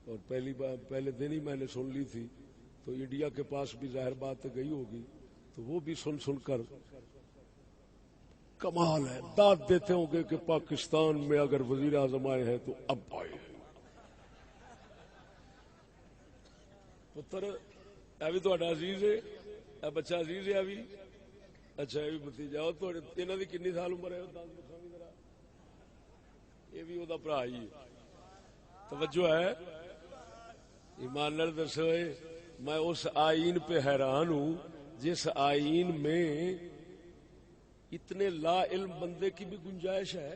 اور پہلے دن ہی میں نے سن لی تھی، تو انڈیا کے پاس بھی ظاہر بات گئی ہوگی، تو وہ بھی سن کر کمال ہے، داد دیتے ہوں گے کہ پاکستان میں اگر وزیر اعظم آئے ہیں تو اب آئے ہیں۔ پتر اے بھی تہاڈا عزیز ہے، اے بچہ عزیز ہے، ابھی اچھا یہ بھی بھتیجا ہو، انہاں دی کتنی سال عمر ہے؟ یہ بھی وہ بھرا ہی ہے۔ توجہ ہے، ایمان نال دسو، میں اس آئین پہ حیران ہوں جس آئین میں اتنے لا علم بندے کی بھی گنجائش ہے۔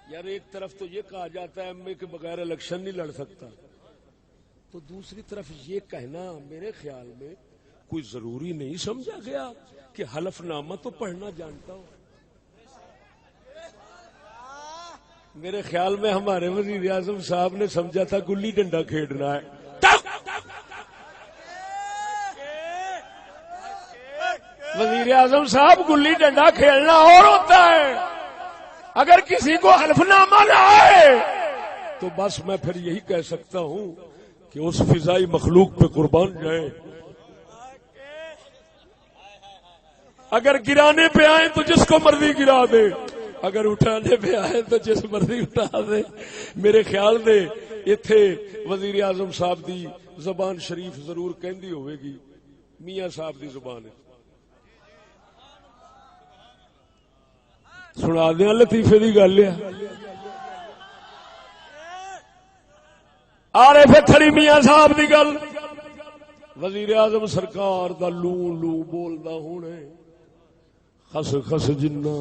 یار ایک طرف تو یہ کہا جاتا ہے ایم اے کے بغیر الیکشن نہیں لڑ سکتا، تو دوسری طرف یہ کہنا میرے خیال میں کوئی ضروری نہیں سمجھا گیا کہ حلف نامہ تو پڑھنا جانتا ہو۔ میرے خیال میں ہمارے وزیر اعظم صاحب نے سمجھا تھا گلی ڈنڈا کھیلنا ہے۔ وزیر اعظم صاحب گلی ڈنڈا کھیلنا اور ہوتا ہے، اگر کسی کو حلف نامہ نہ آئے تو بس میں پھر یہی کہہ سکتا ہوں کہ اس فضائی مخلوق پہ قربان جائیں، اگر گرانے پہ آئے تو جس کو مرضی گرا دے، اگر اٹھانے پہ آئے تو جس مرضی اٹھا دے۔ میرے خیال میں ایتھے وزیر اعظم صاحب دی زبان شریف ضرور کہندی ہوئے گی، میاں صاحب دی زبان ہے۔ سنا دیا لطیفے دی گل ہے، آرے پھر تھڑی میاں صاحب دی گل، وزیر اعظم سرکار دا لو لو بولدا ہونے، خس خس جنا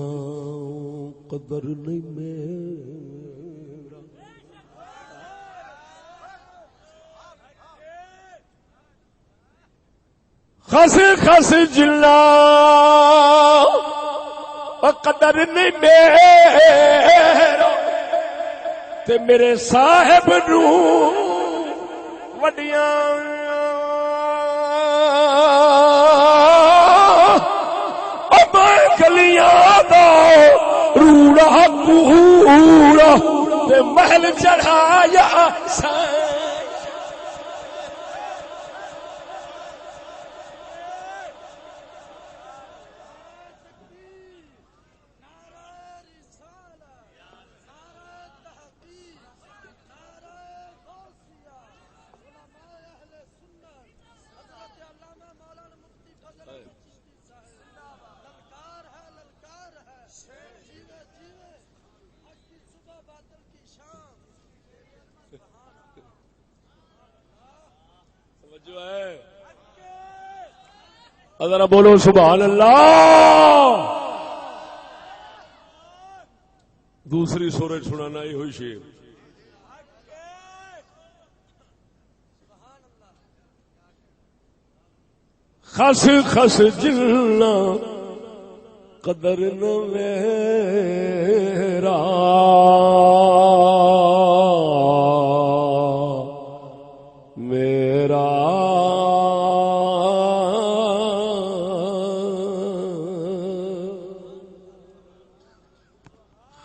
قدر نہیں میرا، خس خس جنا قدر نہیں میرا، تے میرے صاحب نو وڈیاں گلیاں دا روڑا کوڑا تے محل چڑھایا ذرا بولو سبحان اللہ۔ دوسری سورج سنانا ہی ہوئی شیر، خس خس جلنا قدر نہ میرا میرا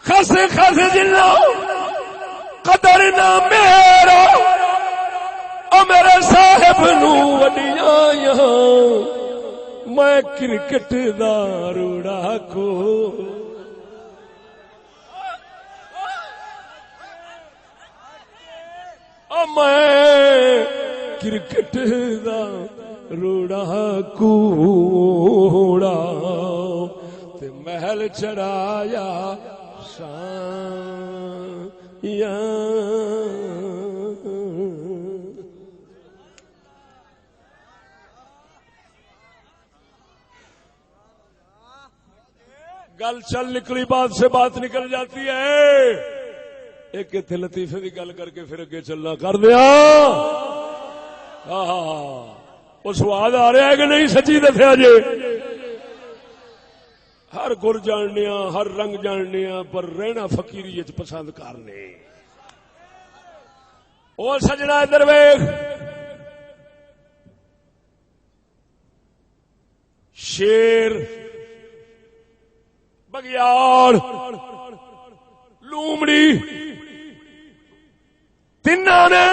خس خس جلو قدر نہ میرا او میرے صاحب نو وڈیاں یہاں میں کرکٹ دا روڑا کو او میں کرکٹ دا روڑا کوڑا تے محل چڑھایا گل چل نکلی بات سے بات نکل جاتی ہے. ایک اتنے لطیفے کی گل کر کے پھر اگے چلنا کر دیا. وہ سواد آ رہا ہے کہ نہیں سچی دسیا جی. ہر گر جاننے ہر رنگ جاننے پر رہنا فقیری پسند کرنے. او سجنا ادھر ویکھ شیر بگیاڑ لومڑی تیناں نے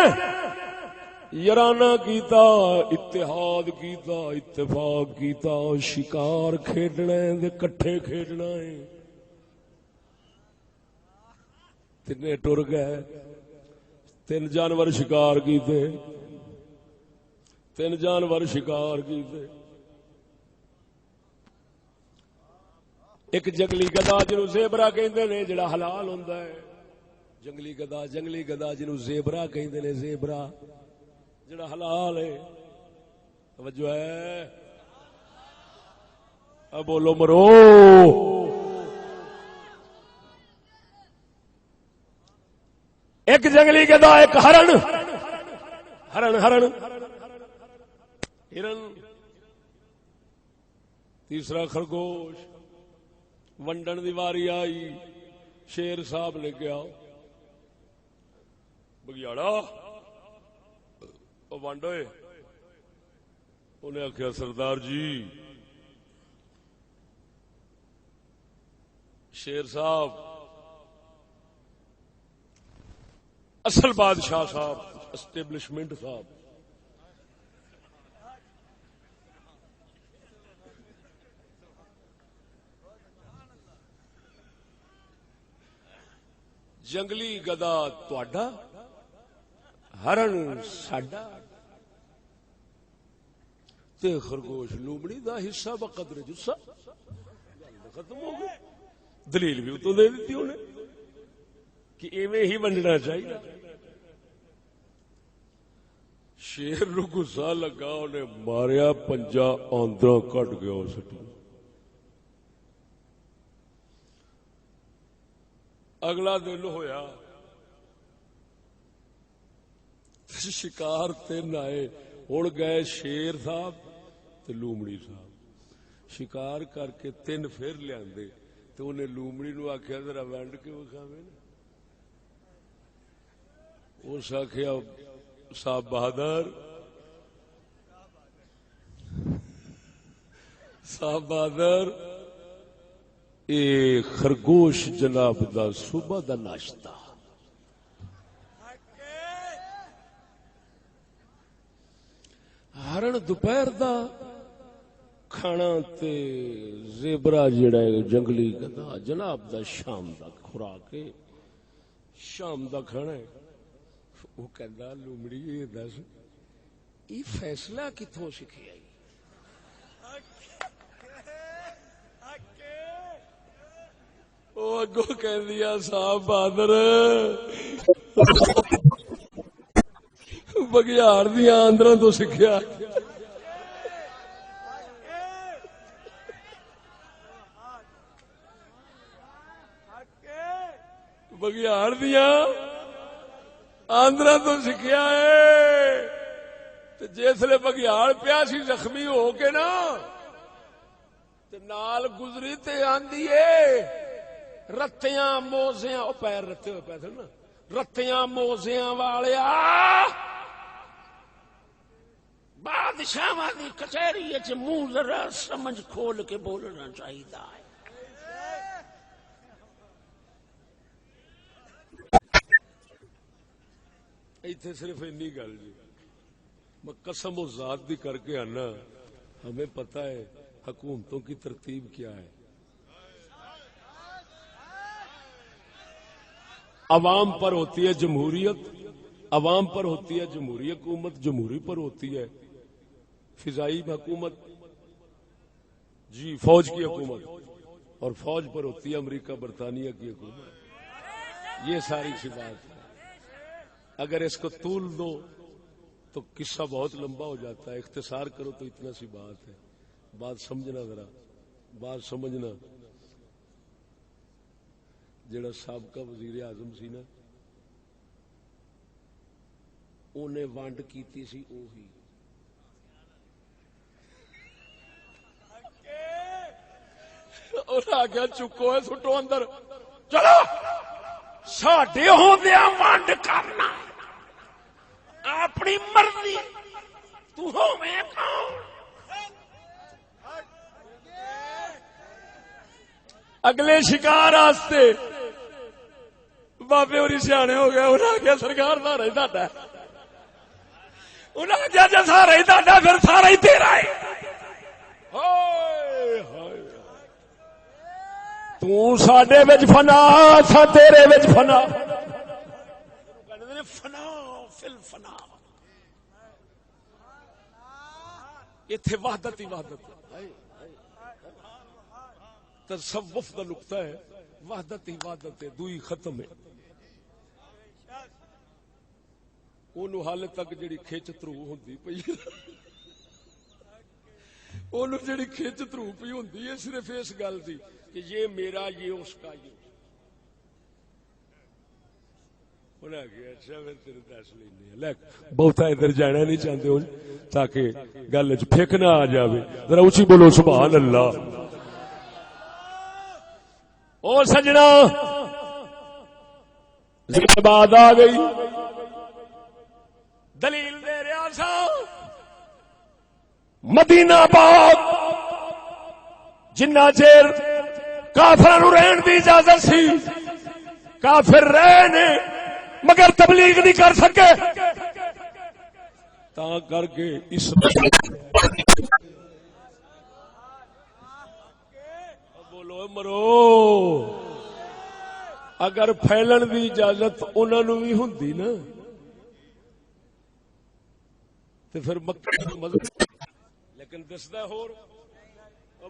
یارانہ کیتا اتحاد کیتا اتفاق کیتا شکار کھیڈنا ہے کٹھے کھیڈنا ہے. تینے ٹر گئے 3 جانور شکار کیتے 3 جانور شکار کیتے. ایک جنگلی گدا جنوں زیبرا کہندے نے جڑا حلال ہوندا ہے. جنگلی گدا جنوں زیبرا کہندے نے زیبرا جڑا حلال ہے. توجہ ہے اب بولو مرو. ایک جنگلی گدا ایک ہرن تیسرا خرگوش. ونڈن دی واری آئی. شیر صاحب نے کیا بگیاڑا ونڈ ہوئے. انہیں آخیا سردار جی شیر صاحب اصل بادشاہ صاحب اسٹیبلشمنٹ صاحب جنگلی گدا تہاڈا ہرن ساڈا تے خرگوش لومڑی دا حصہ بقدر جسا. ختم ہو گئی. دلیل بھی تو دے دیتی انہیں کہ ایویں ہی ونڈنا چاہیے. شیر نو غصہ لگا انہیں ماریا پنجا آندرا کٹ گیا. اس اگلا دن ہویا شکار 3 آئے. اڑ گئے شیر صاحب تے لومڑی صاحب. شکار کر کے 3 پھر لیا تو انہیں لومڑی نو آخیا ذرا ونڈ کے وکھاوے. اس آخیا صاحب بہادر اے خرگوش جناب دا صبح دا ناشتہ. ہرن دوپہر دا کھانا تے زیبرا جڑا ہے جنگلی گدا جناب دا شام دا خوراک ہے. شام دا کھانا ہے. وہ کہندا لومڑی یہ دس یہ فیصلہ کتھوں سکھیا؟ وہ اگوں کہہ دیا صاحب بہادر بگیاڑ دیا آندروں تو سکھیا. بگیاڑ دیا آندروں تو سکھیا ہے. جسے بگیاڑ پیا سی زخمی ہو کے نا نال گزری تے آندی ہے رتیاں موزیاں او پیر رتے ہوئے پے تھے نا رتیاں موزیاں والیا بادشاہ دی کچہری وچ منہ ذرا سمجھ کھول کے بولنا چاہیے. ایتھے صرف اینی گل جی میں قسم و ذات دی کر کے آنا ہمیں پتہ ہے حکومتوں کی ترتیب کیا ہے. عوام پر ہوتی ہے جمہوریت, عوام پر ہوتی ہے جمہوری حکومت, جمہوری پر ہوتی ہے فضائی حکومت جی فوج کی حکومت, اور فوج پر ہوتی ہے امریکہ برطانیہ کی حکومت. یہ ساری سی بات ہے. اگر اس کو طول دو تو قصہ بہت لمبا ہو جاتا ہے, اختصار کرو تو اتنا سی بات ہے. بات سمجھنا ذرا, بات سمجھنا. جڑا سابقہ وزیر اعظم سی نا انہیں ونڈ کیتی سی اوہی انہیں آگیا چکو ہے سٹو اندر چلو ساڈے ہوندیاں ونڈ کرنا اپنی مرضی تو ہوویں کون. اگلے شکار واسطے بابے ہوری سیانے ہو گئے. انہیں آخیا سرکار سارا ہی تہاڈا, انہیں آخیا جی سارا ہی تہاڈا پھر سارا ہی تیرا ہے. تو ساڈے وچ فنا سا تیرے وچ فنا, فنا فل فنا. ایتھے وحدت ہی وحدت, تصوف کا نقطہ ہے وحدت ہی وحدت ہے, دوئی ختم ہے. اونوں حال تک جڑی کھچ ترو ہوندی پئی اونوں جڑی کھچ ترو پئی ہوندی ہے صرف اس گل دی کہ یہ میرا یہ اس کا یہ. انہیں کہ اچھا پھر تیرے دس لینے بہتا ادھر جانا نہیں چاہتے ہوں تاکہ گل چ پھک نہ آ جاوے. ذرا اونچی بولو سبحان اللہ. او سجنا ذکر بعد آ گئی دلیل دے رہا سا مدینہ پاک جنہ چیر کافراں نوں رہن دی اجازت سی کافر رہے نے مگر تبلیغ نہیں کر سکے تا کر کے بولو مرو اگر پھیلن دی اجازت انہاں نوں بھی ہوندی نا تے پھر مکہ مذہب لیکن دسدا ہور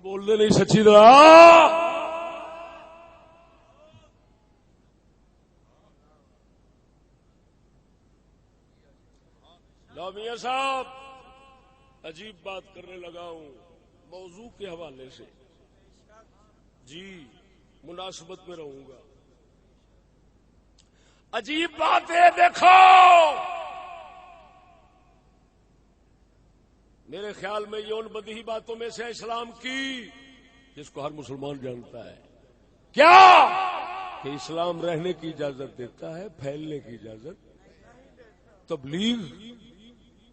بول دے نہیں سچی طرح. لو میاں صاحب عجیب بات کرنے لگا ہوں موضوع کے حوالے سے جی مناسبت میں رہوں گا. عجیب بات ہے دیکھو میرے خیال میں یہ ان بدیہی باتوں میں سے اسلام کی جس کو ہر مسلمان جانتا ہے کیا کہ اسلام رہنے کی اجازت دیتا ہے پھیلنے کی اجازت تبلیغ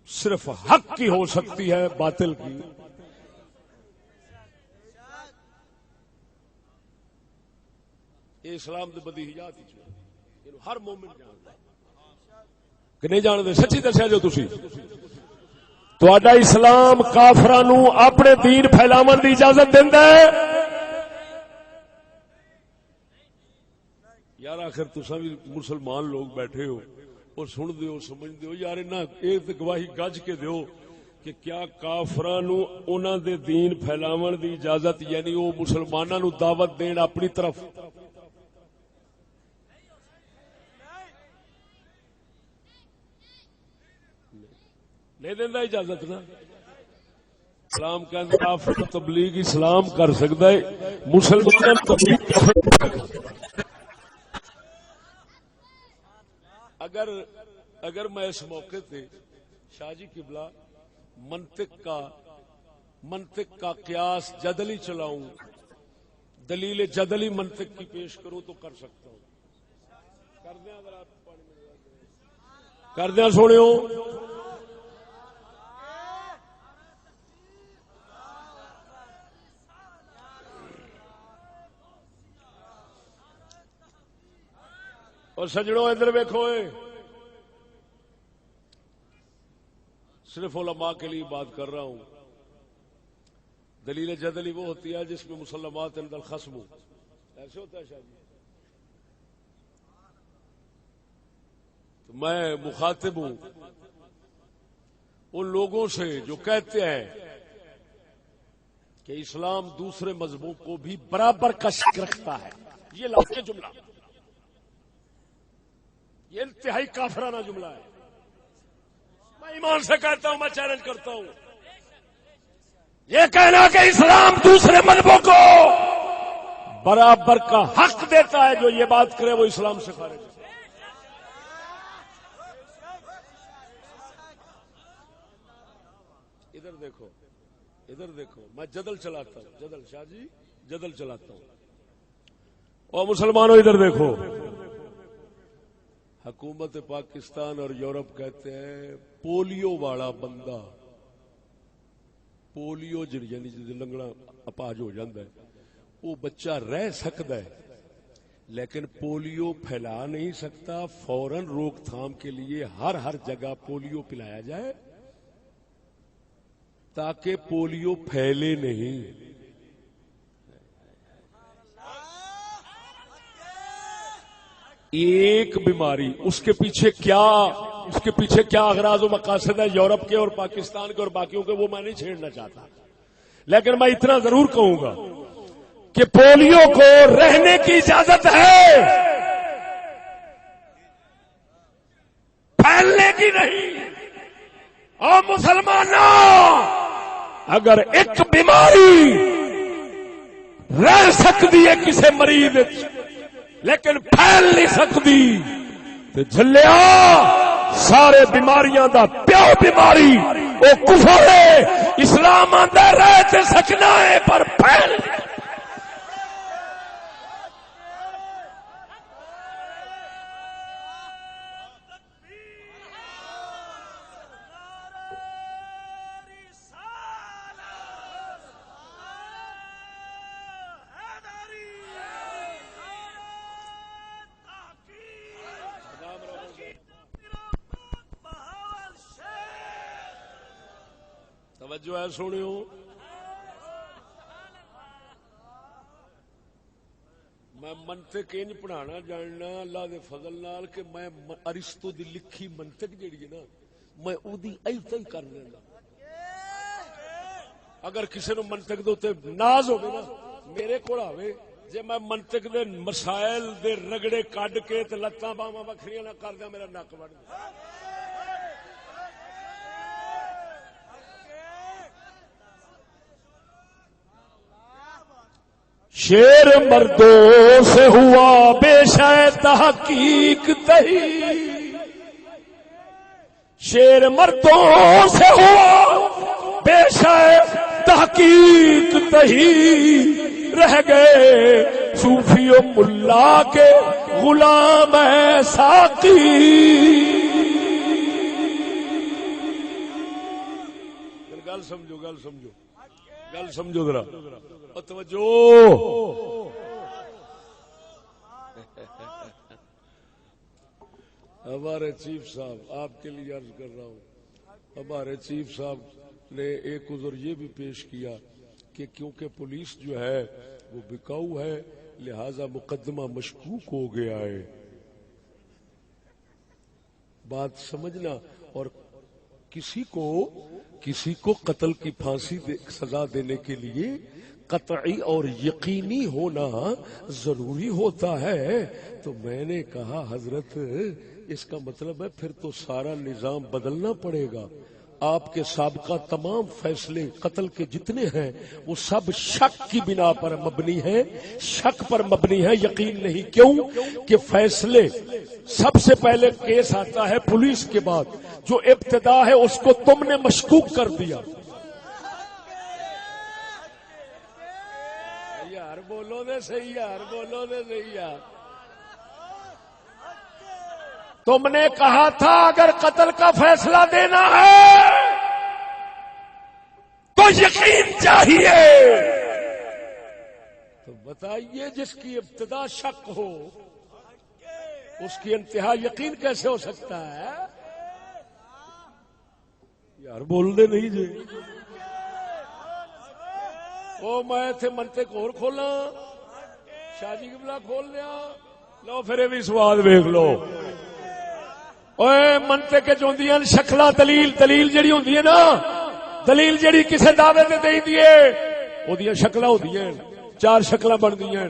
صرف حق کی ہو سکتی ہے باطل کی یہ اسلام دے بدیہیات ہی ہر مومن جانتا ہے کہ نہیں جانتے سچی دسیا جو تسی تہاڈا اسلام کافراں نوں اپنے دین پھیلاون دی اجازت دیندا ہے یار آخر تساں بھی مسلمان لوگ بیٹھے ہو اور سن دیو سمجھ دیو یار انہاں اے تے گواہی گج کے دیو کہ کیا کافراں نوں انہاں دے دین پھیلاون دی اجازت یعنی او مسلماناں نوں دعوت دین اپنی طرف نہیں دیندا اجازت نا اسلام کا انصاف تبلیغ اسلام کر سکتا ہے مسلمان تبلیغ اگر میں اس موقع تے شاہ جی قبلہ منطق کا منطق کا قیاس جدلی چلاؤں، دلیل جدلی منطق کی پیش کروں تو کر سکتا ہوں. کر دیا سوڑیو. اور سجڑوں ادھر ویکھو، صرف علماء کے لیے بات کر رہا ہوں. دلیل جدلی وہ ہوتی ہے جس میں مسلمات عند الخصم، ایسے ہوتا ہے شاہ جی. تو میں مخاطب ہوں ان لوگوں سے جو کہتے ہیں کہ اسلام دوسرے مذہبوں کو بھی برابر کا شک رکھتا ہے. یہ لفظ جملہ، یہ انتہائی کافرانہ جملہ ہے. میں ایمان سے کہتا ہوں، میں چیلنج کرتا ہوں، یہ کہنا کہ اسلام دوسرے مذہبوں کو برابر کا حق دیتا ہے، جو یہ بات کرے وہ اسلام سے خارج ہے. ادھر دیکھو، ادھر دیکھو، میں جدل چلاتا ہوں، جدل شاہ جی جدل چلاتا ہوں. اور مسلمانوں ادھر دیکھو، حکومت پاکستان اور یورپ کہتے ہیں پولیو والا بندہ، پولیو یعنی لنگڑا اپاج ہو جاتا ہے، وہ بچہ رہ سکتا ہے لیکن پولیو پھیلا نہیں سکتا. فوراً روک تھام کے لیے ہر جگہ پولیو پلایا جائے تاکہ پولیو پھیلے نہیں. ایک بیماری، اس کے پیچھے کیا اغراض و مقاصد ہے یورپ کے اور پاکستان کے اور باقیوں کے، وہ میں نہیں چھیڑنا چاہتا. لیکن میں اتنا ضرور کہوں گا کہ پولیو کو رہنے کی اجازت ہے، پھیلنے کی نہیں. اور مسلمانوں، اگر ایک بیماری رہ سکتی ہے کسی مریض لیکن پھیل نہیں سکتی تو جھلیا سارے بیماریاں دا پیو بیماری وہ کفر ہے. اسلام آندا رہ تے سکنا ہے پر پھیل. توجہ ہے سنیو، میں منطق انج پڑھانا جاننا اللہ دے فضل نال کہ میں ارسطو دی لکھی منطق جیڑی ہے نا میں او دی ایسا ہی کر لینا. اگر کسی نو منطق دے اوتے ناز ہوے نا میرے کول آوے، جے میں منطق دے مسائل دے رگڑے کڈ کے تے لتاں باواں وکھریاں نہ کر دیاں میرا نک وڑ دے. شیر مردوں سے ہوا بے شے تحقیق تہی، شیر مردوں سے ہوا بے شے تحقیق تہی، رہ گئے صوفی و ملا کے غلام ساقی. گل سمجھو، گل سمجھو، گل سمجھو ذرا توجہ. ہمارے چیف صاحب، آپ کے لیے عرض کر رہا ہوں، ہمارے چیف صاحب نے ایک عذر یہ بھی پیش کیا کہ کیونکہ پولیس جو ہے وہ بکاؤ ہے لہذا مقدمہ مشکوک ہو گیا ہے. بات سمجھنا. اور کسی کو قتل کی پھانسی سزا دینے کے لیے قطعی اور یقینی ہونا ضروری ہوتا ہے. تو میں نے کہا حضرت اس کا مطلب ہے پھر تو سارا نظام بدلنا پڑے گا. آپ کے سابقہ تمام فیصلے قتل کے جتنے ہیں وہ سب شک کی بنا پر مبنی ہیں، شک پر مبنی ہے، یقین نہیں. کیوں کہ فیصلے سب سے پہلے کیس آتا ہے پولیس کے بعد، جو ابتدا ہے اس کو تم نے مشکوک کر دیا. بولو دے صحیح یار، بولو دے صحیح یار. تم نے کہا تھا اگر قتل کا فیصلہ دینا ہے تو یقین چاہیے. تو بتائیے جس کی ابتدا شک ہو اس کی انتہا یقین کیسے ہو سکتا ہے؟ یار بول دے نہیں جی. او میں تھے منطق اور کھولا، شاہ جی قبلہ کھول لیا. لو پھر بھی سواد ویکھ لو. اوے منطق کے چوندیاں شکلا دلیل جڑی ہوندی ہے نا، دلیل جڑی کسے دعوے تے دئی دی ہے اودیاں شکلاں ہوندیاں، 4 شکلاں بندیاں.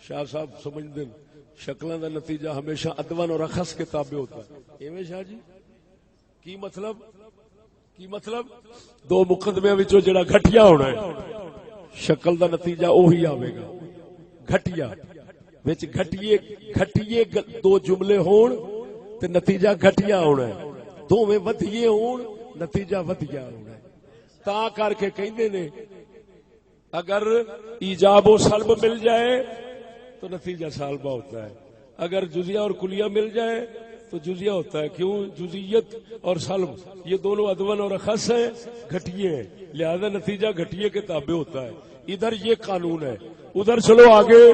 شاہ صاحب سمجھدے شکلاں دا نتیجہ ہمیشہ ادوان اور رخص کے تابع ہوتا ہے. ایویں شاہ جی کی مطلب 2 مقدمے وچوں جڑا گھٹیا ہونا ہے شکل دا نتیجہ وہی آوے گا. گھٹیا وچ گھٹیے 2 جملے ہون تے نتیجہ گھٹیا ہونا ہے، دوویں ودھیے ہون نتیجہ ودھیا ہونا ہے. تا کر کے کہندے نے اگر ایجاب و سلب مل جائے تو نتیجہ سالبہ ہوتا ہے، اگر جزیہ اور کلیہ مل جائے تو جزیہ ہوتا ہے. کیوں؟ جزیت اور سلب یہ دونوں ادون اور اخص ہیں، گھٹیے ہیں، لہذا نتیجہ گھٹیے کے تابع ہوتا ہے. ادھر یہ قانون ہے. ادھر چلو آگے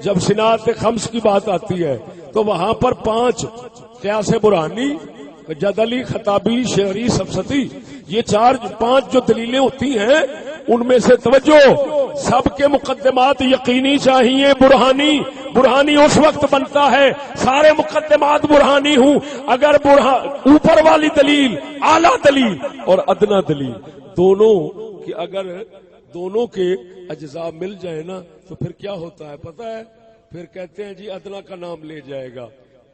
جب صنعت خمس کی بات آتی ہے تو وہاں پر 5 قیاس برہانی، جدلی، خطابی، شعری، سفسطی، یہ 5 جو دلیلیں ہوتی ہیں ان میں سے توجہ سب کے مقدمات یقینی چاہیے. برہانی اس وقت بنتا ہے سارے مقدمات برہانی ہوں اگر اوپر والی دلیل، اعلی دلیل اور ادنا دلیل دونوں کی اگر دونوں کے اجزاء مل جائے نا تو پھر کیا ہوتا ہے پتہ ہے؟ پھر کہتے ہیں جی ادنا کا نام لے جائے گا.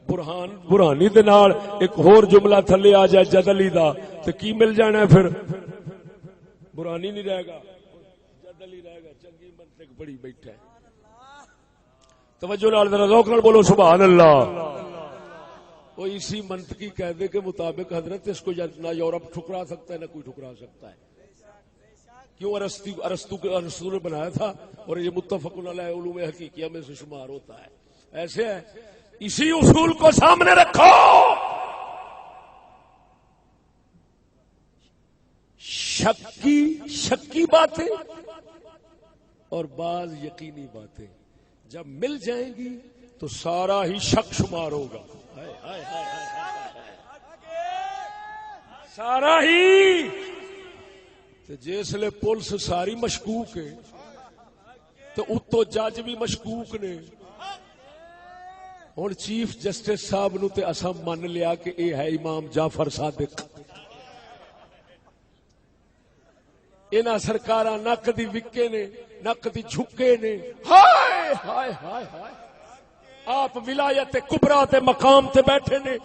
برہانی دے نال ایک اور جملہ تھلے آ جائے جدلی دا تو کی مل جانا ہے؟ پھر برہانی نہیں رہے گا، جدلی رہے گا. چنگی منطق بڑی بیٹھا ہے. توجہ نال ذرا ذوق نال بولو سبحان اللہ. وہ اسی منطقی قاعدے کے مطابق حضرت اس کو نہ یورپ ٹھکرا سکتا ہے نہ کوئی ٹھکرا سکتا ہے. کیوں؟ ارسطو نے بنایا تھا اور یہ متفق علیہ علوم حقیقیہ میں سے شمار ہوتا ہے. ایسے ہے، اسی اصول کو سامنے رکھو. شکی باتیں اور بعض یقینی باتیں جب مل جائیں گی تو سارا ہی شک شمار ہوگا. سارا ہی. جس لئے پولیس ساری مشکوک ہے تو اتو جج بھی مشکوک نے. ہوں چیف جسٹس صاحب نو تے اساں من لیا کہ اے ہے امام جعفر صادق. انہاں سرکاراں نہ کدی وکے نے نہ کدی جھکے نے. ہائے ہائے ہائے ہائے آپ ولایت کبریٰ تے مقام تے بیٹھے نے.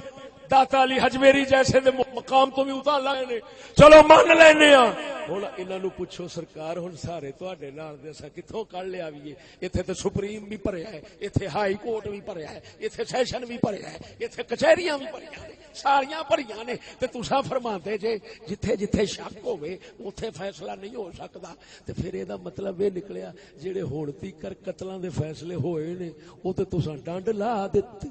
داتا علی حجویری جیسے دے مقام تو بھی اتار لائے نے. چلو مان لینے ہاں. ہن انہاں نو پوچھو سرکار ہن سارے تواڈے نال دے اساں کتھوں کڈ لیا وی ایتھے تے سپریم بھی بھریا ہے، ایتھے ہائی کورٹ بھی بھریا ہے، ایتھے سیشن بھی بھریا ہے، ایتھے کچہریاں بھی بھریاں نے، ساریاں بھریاں نے. تے تساں فرماندے جے جتھے جتھے شک ہوے اوتھے فیصلہ نہیں ہو سکدا. تے پھر اے دا مطلب اے نکلیا جڑے ہن تیکر قتلاں دے فیصلے ہوئے نے او تے تساں ڈنڈ لا دتی.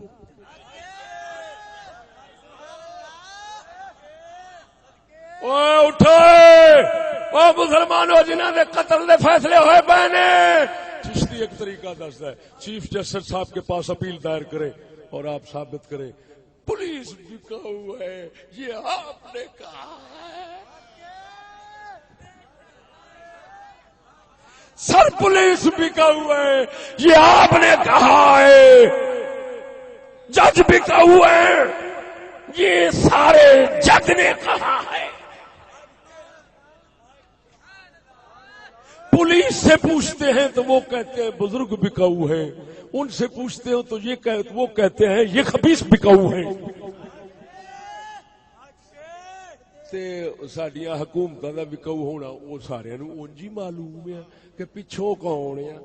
اٹھو او مسلمانوں جنہاں دے قتل دے فیصلے ہوئے پے نے. چشتی ایک طریقہ دستا ہے چیف جسٹس صاحب کے پاس اپیل دائر کرے اور آپ ثابت کریں پولیس بکاؤ ہے یہ آپ نے کہا ہے. سر پولیس بکاؤ ہے یہ آپ نے کہا ہے. جج بکاؤ ہے یہ سارے جج نے کہا ہے. پولیس سے پوچھتے ہیں تو وہ کہتے ہیں بزرگ بکاؤ ہے، ان سے پوچھتے ہو تو وہ کہتے ہیں یہ خبیث بکاؤ ہے. ساڈیاں حکومتاں دا بکاؤ ہونا وہ سارے نو اونج ہی معلوم ہے کہ پچھوں کون ہے.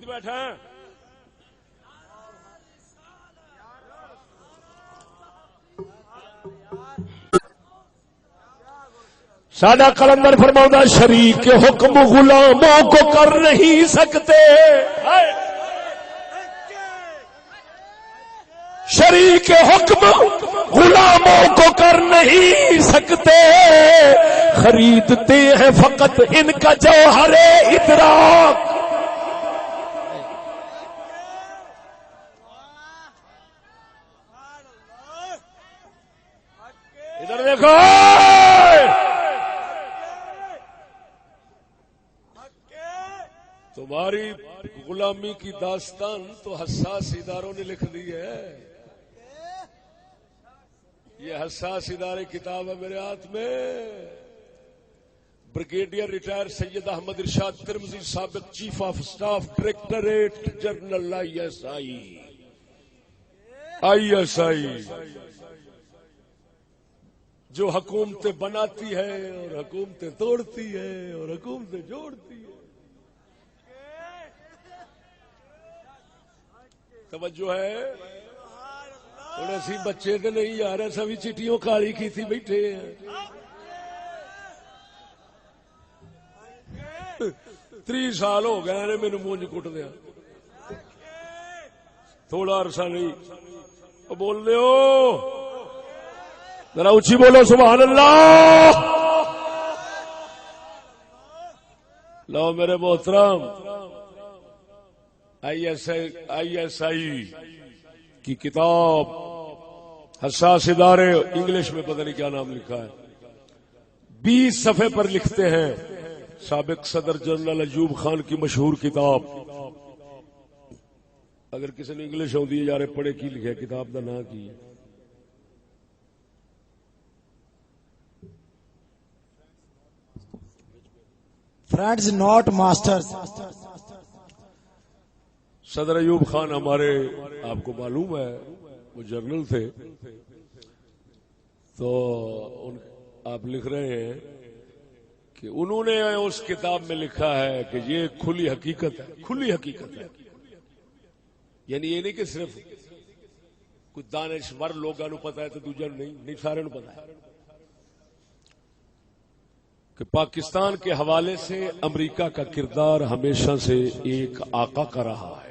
بیٹھا سادہ قلندر فرماؤں شریک حکم غلاموں کو کر نہیں سکتے، شریک حکم غلاموں کو کر نہیں سکتے، خریدتے ہیں فقط ان کا جوہر ادراک۔ ادھر دیکھو، تمہاری غلامی کی داستان تو حساس اداروں نے لکھ دی ہے۔ یہ حساس ادارے کتاب ہے میرے ہاتھ میں، بریگیڈیئر ریٹائر سید احمد ارشاد ترمذی، سابق chief of staff directorate general I S I, جو حکومتیں بناتی ہے اور حکومتیں توڑتی ہے اور حکومتیں جوڑتی ہے۔ توجہ ہے؟ اور اسی بچے تو نہیں یار، ایسا بھی چٹیوں کالی کی تھی بیٹھے ہیں۔ 30 سال ہو گئے نے میرے مونج کٹ دیا، تھوڑا عرصہ نہیں بول رہے ہو، ذرا اچھی بولو سبحان اللہ۔ لو میرے محترم، آئی ایس آئی کی کتاب حساس ادارے، انگلش میں پتہ نہیں کیا نام لکھا ہے، 20 صفحے پر لکھتے ہیں، سابق صدر جنرل ایوب خان کی مشہور کتاب۔ اگر کسی نے انگلش ہوندی ہے یار پڑھے کی لکھے کتاب دا نام کی؟ Friends not masters. صدر ایوب خان ہمارے، آپ کو معلوم ہے وہ جنرل تھے، تو آپ لکھ رہے ہیں کہ انہوں نے اس کتاب میں لکھا ہے کہ یہ کھلی حقیقت ہے، کھلی حقیقت ہے، یعنی یہ نہیں کہ صرف کچھ دانشور لوگوں کو پتا ہے تو دوجا نہیں سارے کو پتا ہے کہ پاکستان کے حوالے سے امریکہ کا کردار ہمیشہ سے ایک آقا کا رہا ہے۔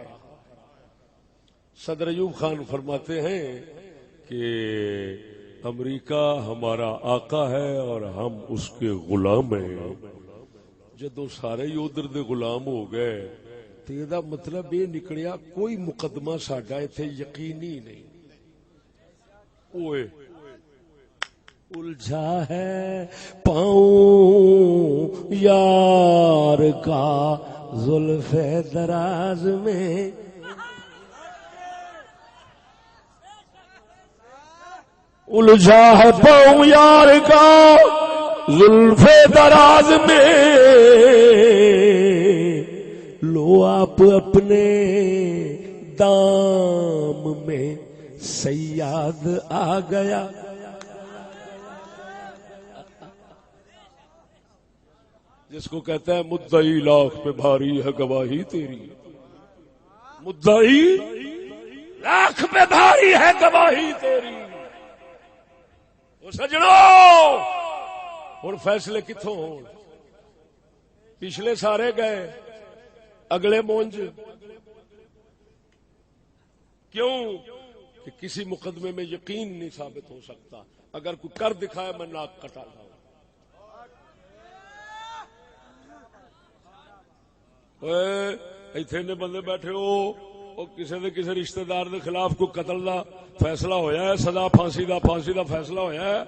صدر ایوب خان فرماتے ہیں کہ امریکہ ہمارا آقا ہے اور ہم اس کے غلام ہیں۔ جدو سارے ہی ادھر دے غلام ہو گئے تو یہ مطلب یہ نکلیا کوئی مقدمہ ساڈا ایتھے یقینی نہیں۔ اوئے الجھا ہے پاؤں یار کا زلف دراز میں، الجھا ہے پاؤں یار کا زلف دراز میں، لو آپ اپنے دام میں صیاد آ گیا۔ جس کو کہتا ہے مدعی لاکھ پہ بھاری ہے گواہی تیری، مدعی لاکھ پہ بھاری ہے گواہی تیری۔ وہ سجنوں اور فیصلے کتوں ہو؟ پچھلے سارے گئے، اگلے مونج کیوں؟ کہ کسی مقدمے میں یقین نہیں ثابت ہو سکتا، اگر کوئی کر دکھائے میں ناک کٹا لاؤں۔ ایتھے بندے بیٹھے ہو، کسی دے کسی رشتہ دار دے خلاف کوئی قتل دا فیصلہ ہویا ہے، سزا پھانسی دا فیصلہ ہویا ہے،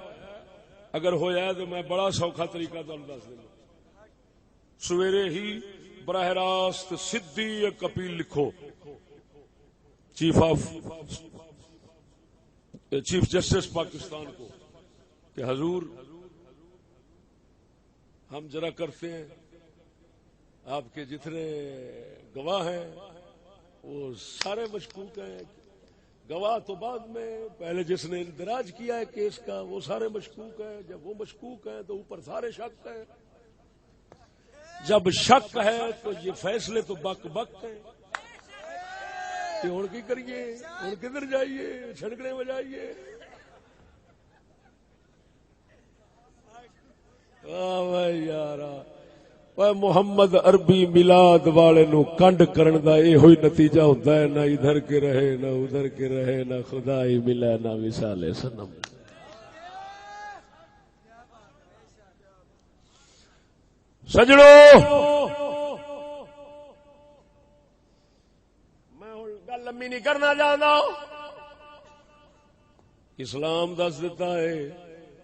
اگر ہویا ہے تو میں بڑا سوکھا طریقہ تمہیں دس دینا، سویرے ہی براہ راست سدھی ایک اپیل لکھو چیف جسٹس پاکستان کو کہ حضور ہم ذرا کرتے ہیں، آپ کے جتنے گواہ ہیں وہ سارے مشکوک ہیں، گواہ تو بعد میں، پہلے جس نے اندراج کیا ہے کیس کا وہ سارے مشکوک ہیں، جب وہ مشکوک ہیں تو اوپر سارے شک ہیں، جب شک ہے تو یہ فیصلے تو بک بک ہیں، ہوں کی کریے، ہوں کدھر جائیے، چھڑکنے بجائیے۔ اے محمد عربی میلاد والے نو کنڈ کرن دا یہ ہوئی نتیجہ ہوتا ہے، نہ ادھر کے رہے نہ ادھر کے رہے، نہ خدا ہی ملا نہ وصال صنم۔ سجڑو میں ہن گل لمبی نہیں کرنا چاہتا، اسلام دس دیتا ہے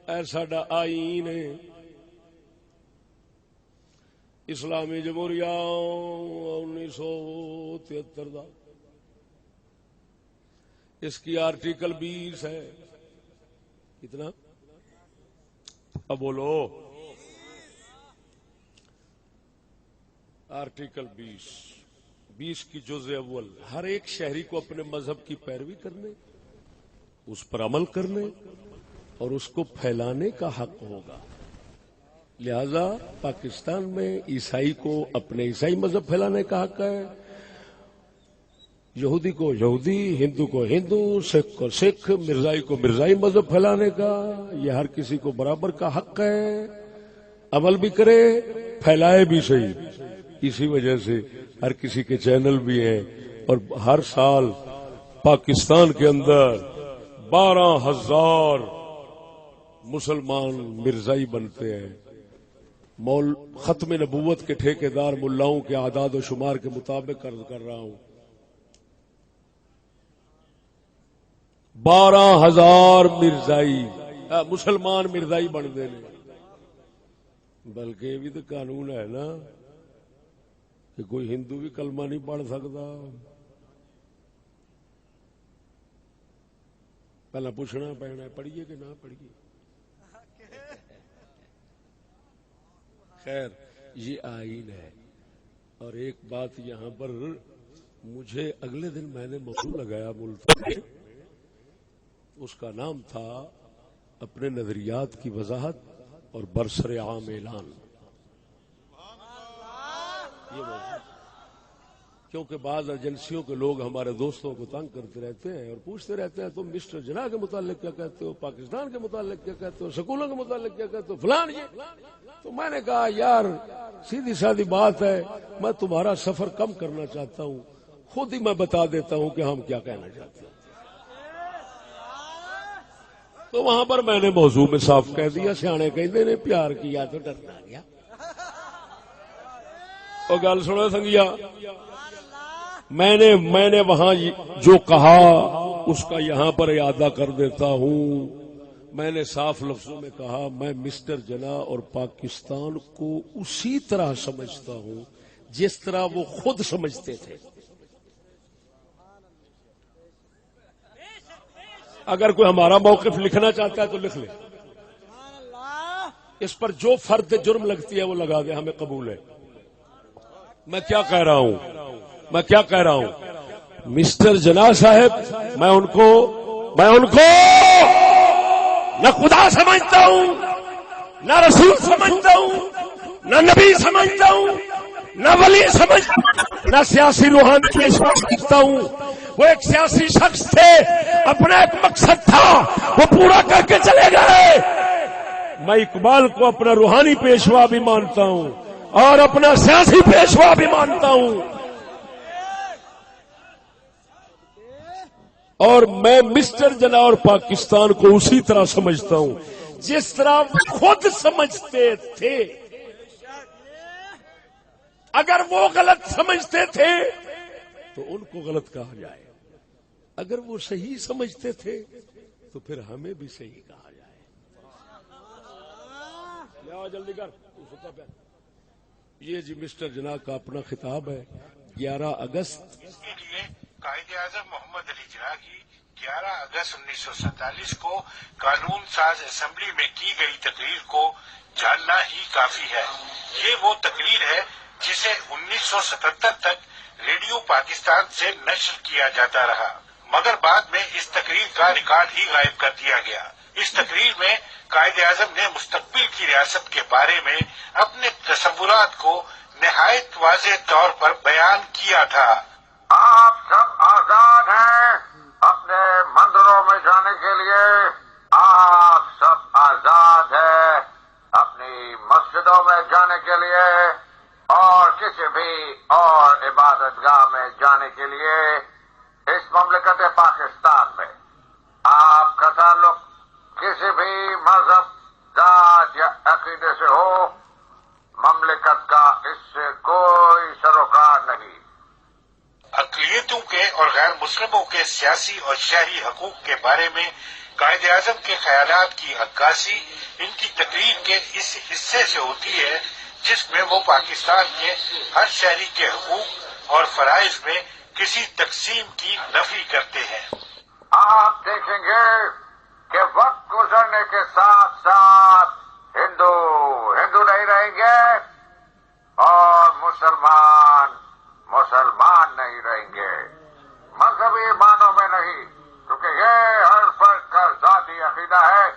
اے ساڈا آئین ہے، اسلامی جمہوریہ 1973 دا، اس کی آرٹیکل 20 ہے، کتنا؟ اب بولو، آرٹیکل 20 کی جزء اول، ہر ایک شہری کو اپنے مذہب کی پیروی کرنے، اس پر عمل کرنے اور اس کو پھیلانے کا حق ہوگا۔ لہذا پاکستان میں عیسائی کو اپنے عیسائی مذہب پھیلانے کا حق ہے، یہودی کو یہودی، ہندو کو ہندو، سکھ کو سکھ، مرزائی کو مرزائی مذہب پھیلانے کا، یہ ہر کسی کو برابر کا حق ہے، عمل بھی کرے پھیلائے بھی صحیح۔ اسی وجہ سے ہر کسی کے چینل بھی ہیں، اور ہر سال پاکستان کے اندر 12,000 مسلمان مرزائی بنتے ہیں۔ ختم نبوت کے ٹھیکیدار ملاؤں کے اعداد و شمار کے مطابق عرض کر رہا ہوں، 12,000 مرزائی مسلمان مرزائی بنتے ہیں۔ بلکہ یہ بھی تو قانون ہے نا کہ کوئی ہندو بھی کلمہ نہیں پڑھ سکتا۔ پہلا پوچھنا پینا پڑھیے کہ نہ پڑھیے۔ خیر یہ آئین ہے، اور ایک بات یہاں پر مجھے اگلے دن میں نے موضوع لگایا ملک میں، اس کا نام تھا اپنے نظریات کی وضاحت اور برسر عام اعلان۔ یہ موضوع کیونکہ بعض ایجنسیوں کے لوگ ہمارے دوستوں کو تنگ کرتے رہتے ہیں اور پوچھتے رہتے ہیں تم مسٹر جناح کے متعلق کیا کہتے ہو، پاکستان کے متعلق کیا کہتے ہو، سکولوں کے متعلق کیا کہتے ہو، فلان یہ۔ تو میں نے کہا یار سیدھی سادی بات ہے، میں تمہارا سفر کم کرنا چاہتا ہوں، خود ہی میں بتا دیتا ہوں کہ ہم کیا کہنا چاہتے ہیں۔ تو وہاں پر میں نے موضوع میں صاف کہہ دیا، سیانے کہتے نے پیار کیا تو ڈرنا گیا۔ اور گل سنو سنگیا، میں نے وہاں جو کہا اس کا یہاں پر اعادہ کر دیتا ہوں۔ میں نے صاف لفظوں میں کہا میں مسٹر جناح اور پاکستان کو اسی طرح سمجھتا ہوں جس طرح وہ خود سمجھتے تھے۔ اگر کوئی ہمارا موقف لکھنا چاہتا ہے تو لکھ لے، اس پر جو فرد جرم لگتی ہے وہ لگا دے، ہمیں قبول ہے۔ میں کیا کہہ رہا ہوں مسٹر جناح صاحب، میں ان کو نہ خدا سمجھتا ہوں، نہ رسول سمجھتا ہوں، نہ نبی سمجھتا ہوں، نہ ولی سمجھتا ہوں، نہ سیاسی روحانی پیشوا سمجھتا ہوں۔ وہ ایک سیاسی شخص تھے، اپنا ایک مقصد تھا، وہ پورا کر کے چلے گئے۔ میں اقبال کو اپنا روحانی پیشوا بھی مانتا ہوں اور اپنا سیاسی پیشوا بھی مانتا ہوں، اور میں مسٹر جناح اور پاکستان کو اسی طرح سمجھتا ہوں جس طرح وہ خود سمجھتے تھے۔ اگر وہ غلط سمجھتے تھے تو ان کو غلط کہا جائے، اگر وہ صحیح سمجھتے تھے تو پھر ہمیں بھی صحیح کہا جائے۔ لیا جلدی کر، یہ جی مسٹر جناح کا اپنا خطاب ہے 11 اگست۔ قائد اعظم محمد علی جناح کی 11 اگست 1947 کو قانون ساز اسمبلی میں کی گئی تقریر کو جاننا ہی کافی ہے۔ یہ وہ تقریر ہے جسے 1977 تک ریڈیو پاکستان سے نشر کیا جاتا رہا، مگر بعد میں اس تقریر کا ریکارڈ ہی غائب کر دیا گیا۔ اس تقریر میں قائد اعظم نے مستقبل کی ریاست کے بارے میں اپنے تصورات کو نہایت واضح طور پر بیان کیا تھا۔ آپ سب آزاد ہیں اپنے مندروں میں جانے کے لیے، آپ سب آزاد ہیں اپنی مسجدوں میں جانے کے لیے، کسی بھی اور عبادت گاہ میں جانے کے لیے اس مملکت پاکستان میں آپ کا تعلق کسی بھی مذہب، ذات یا عقیدے سے ہو، مملکت کا اس سے کوئی سروکار نہیں۔ اقلیتوں کے اور غیر مسلموں کے سیاسی اور شہری حقوق کے بارے میں قائد اعظم کے خیالات کی عکاسی ان کی تقریر کے اس حصے سے ہوتی ہے جس میں وہ پاکستان کے ہر شہری کے حقوق اور فرائض میں کسی تقسیم کی نفی کرتے ہیں۔ آپ دیکھیں گے کہ وقت گزرنے کے ساتھ ساتھ ہندو نہیں رہیں گے اور مسلمان نہیں رہیں گے، مذہبی معنوں میں نہیں، کیونکہ یہ ہر فرد کا ذاتی عقیدہ ہے،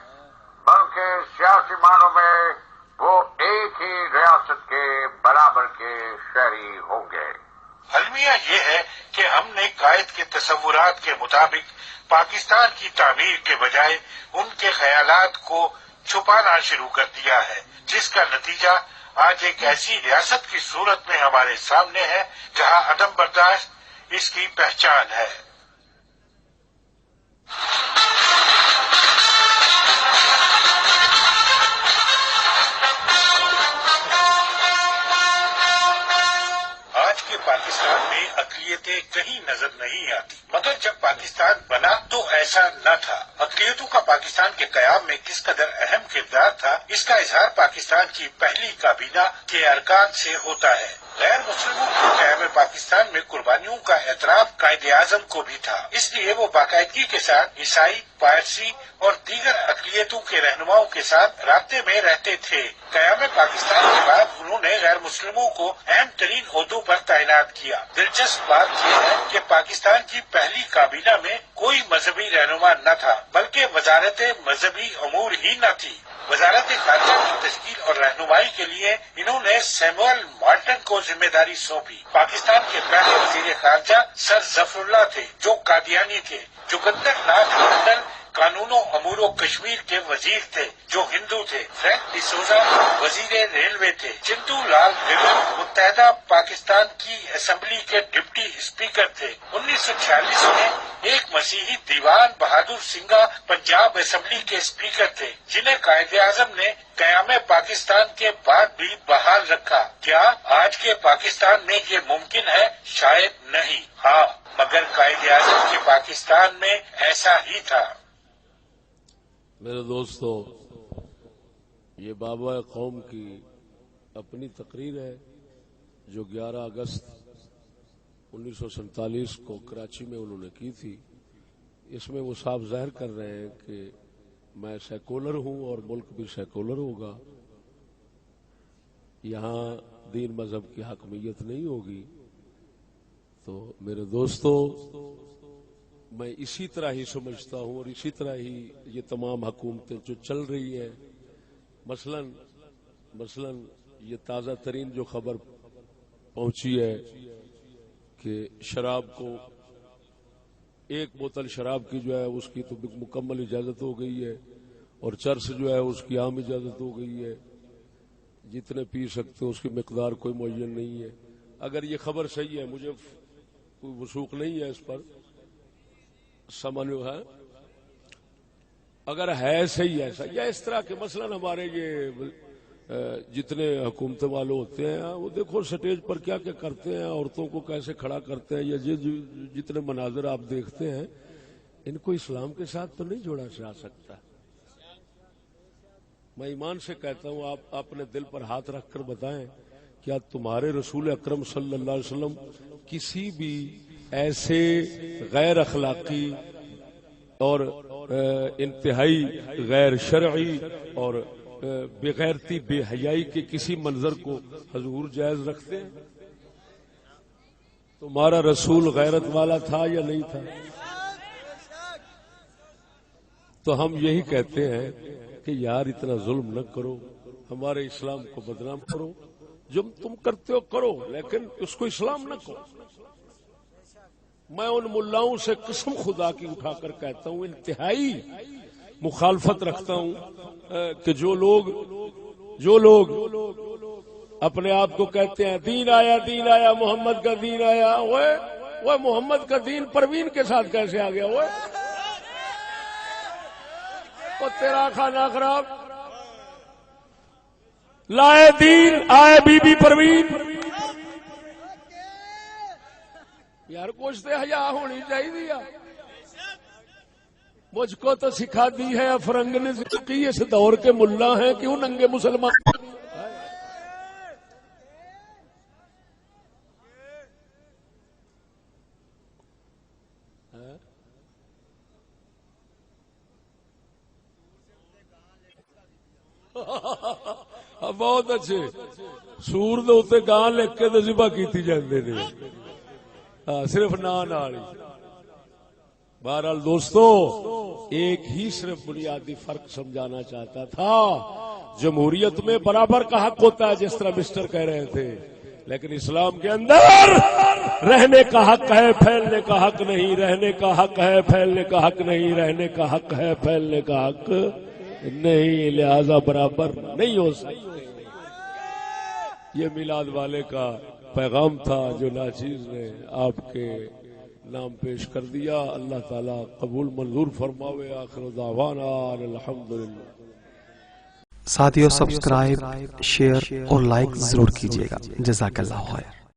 بلکہ سیاسی معنوں میں وہ ایک ہی ریاست کے برابر کے شہری ہوں گے۔ المیہ یہ ہے کہ ہم نے قائد کے تصورات کے مطابق پاکستان کی تعمیر کے بجائے ان کے خیالات کو چھپانا شروع کر دیا ہے، جس کا نتیجہ آج ایک ایسی ریاست کی صورت میں ہمارے سامنے ہے جہاں عدم برداشت اس کی پہچان ہے۔ آج کے پاکستان میں اقلیتیں کہیں نظر نہیں آتی، مگر جب پاکستان بنا تو ایسا نہ تھا۔ اقلیتوں کا پاکستان کے قیام میں کس قدر اہم کردار تھا، اس کا اظہار پاکستان کی پہلی کابینہ کے ارکان سے ہوتا ہے۔ غیر مسلموں کے قیام پاکستان میں قربانیوں کا اعتراف قائد اعظم کو بھی تھا، اس لیے وہ باقاعدگی کے ساتھ عیسائی، پارسی اور دیگر اقلیتوں کے رہنماؤں کے ساتھ رابطے میں رہتے تھے۔ قیام پاکستان کے بعد انہوں نے غیر مسلموں کو اہم ترین عہدوں پر تعینات کیا۔ دلچسپ بات یہ ہے کہ پاکستان کی پہلی کابینہ میں کوئی مذہبی رہنما نہ تھا، بلکہ وزارت مذہبی امور ہی نہ تھی۔ وزارت خارجہ کی تشکیل اور رہنمائی کے لیے انہوں نے سیموئل مارٹن کو ذمہ داری سونپی۔ پاکستان کے پہلے وزیر خارجہ سر ظفر اللہ تھے جو قادیانی تھے۔ جوگندر ناتھ منڈل قانون و امور و کشمیر کے وزیر تھے جو ہندو تھے۔ فرینک ڈیسوزا وزیر ریلوے تھے۔ چندو لال گرو متحدہ پاکستان کی اسمبلی کے ڈپٹی اسپیکر تھے۔ 1946 میں ایک مسیحی دیوان بہادر سنگھا پنجاب اسمبلی کے اسپیکر تھے، جنہیں قائد اعظم نے قیام پاکستان کے بعد بھی بحال رکھا۔ کیا آج کے پاکستان میں یہ ممکن ہے؟ شاید نہیں، ہاں، مگر قائد اعظم کے پاکستان میں ایسا ہی تھا۔ میرے دوستو، یہ بابا قوم کی اپنی تقریر ہے جو 11 اگست 1947 کو کراچی میں انہوں نے کی تھی۔ اس میں وہ صاف ظاہر کر رہے ہیں کہ میں سیکولر ہوں اور ملک بھی سیکولر ہوگا، یہاں دین مذہب کی حاکمیت نہیں ہوگی۔ تو میرے دوستو، میں اسی طرح ہی سمجھتا ہوں اور اسی طرح ہی یہ تمام حکومتیں جو چل رہی ہیں، مثلا یہ تازہ ترین جو خبر پہنچی ہے کہ شراب کو، ایک بوتل شراب کی جو ہے اس کی تو مکمل اجازت ہو گئی ہے، اور چرس جو ہے اس کی عام اجازت ہو گئی ہے، جتنے پی سکتے اس کی مقدار کوئی معین نہیں ہے۔ اگر یہ خبر صحیح ہے، مجھے کوئی وثوق نہیں ہے اس پر، سمجھ ہے، اگر ہے صحیح ایسا یا اس طرح کے مثلا ہمارے یہ جتنے حکومت والے ہوتے ہیں وہ دیکھو سٹیج پر کیا کیا کرتے ہیں، عورتوں کو کیسے کھڑا کرتے ہیں، یا جتنے مناظر آپ دیکھتے ہیں، ان کو اسلام کے ساتھ تو نہیں جوڑا جا سکتا۔ میں ایمان سے کہتا ہوں، آپ اپنے دل پر ہاتھ رکھ کر بتائیں، کیا تمہارے رسول اکرم صلی اللہ علیہ وسلم کسی بھی ایسے غیر اخلاقی اور انتہائی غیر شرعی اور بغیرتی بے حیائی کے کسی منظر کو حضور جائز رکھتے ہیں؟ تمہارا رسول غیرت والا تھا یا نہیں تھا؟ تو ہم یہی کہتے ہیں کہ یار اتنا ظلم نہ کرو، ہمارے اسلام کو بدنام کرو، جو تم کرتے ہو کرو، لیکن اس کو اسلام نہ کرو۔ میں ان ملاؤں سے قسم خدا کی اٹھا کر کہتا ہوں، انتہائی مخالفت رکھتا ہوں کہ جو لوگ اپنے آپ کو کہتے ہیں دین آیا محمد کا دین آیا. وہ محمد کا دین پروین کے ساتھ کیسے آ گیا؟ وہ تیرا کھانا خراب. لائے دین آئے بی بی پروین. یار کچھ تو حیا ہونی چاہیے. مجھ کو تو سکھا دی ہے افرنگ نے زندگی اس دور کے ملا ہیں کیوں ننگے مسلمان. بہت اچھے سور دے اوتے گاں لکھ کے ذبح کیتی جاندے نے. صرف نال. بہرحال دوستو ایک ہی صرف بنیادی فرق سمجھانا چاہتا تھا. جمہوریت میں برابر کا حق ہوتا ہے جس طرح مسٹر کہہ رہے تھے، لیکن اسلام کے اندر رہنے کا حق ہے، پھیلنے کا حق نہیں. رہنے کا حق ہے، پھیلنے کا حق نہیں. رہنے کا حق ہے، پھیلنے کا حق نہیں. لہذا برابر نہیں ہو سکتے. یہ میلاد والے کا پیغام تھا جو ناچیز نے آپ کے نام پیش کر دیا. اللہ تعالی قبول منظور فرماوے. آخر دعوانا الحمدللہ. ساتھیو سبسکرائب، شیئر اور لائک ضرور کیجیے گا. جزاک اللہ خیر.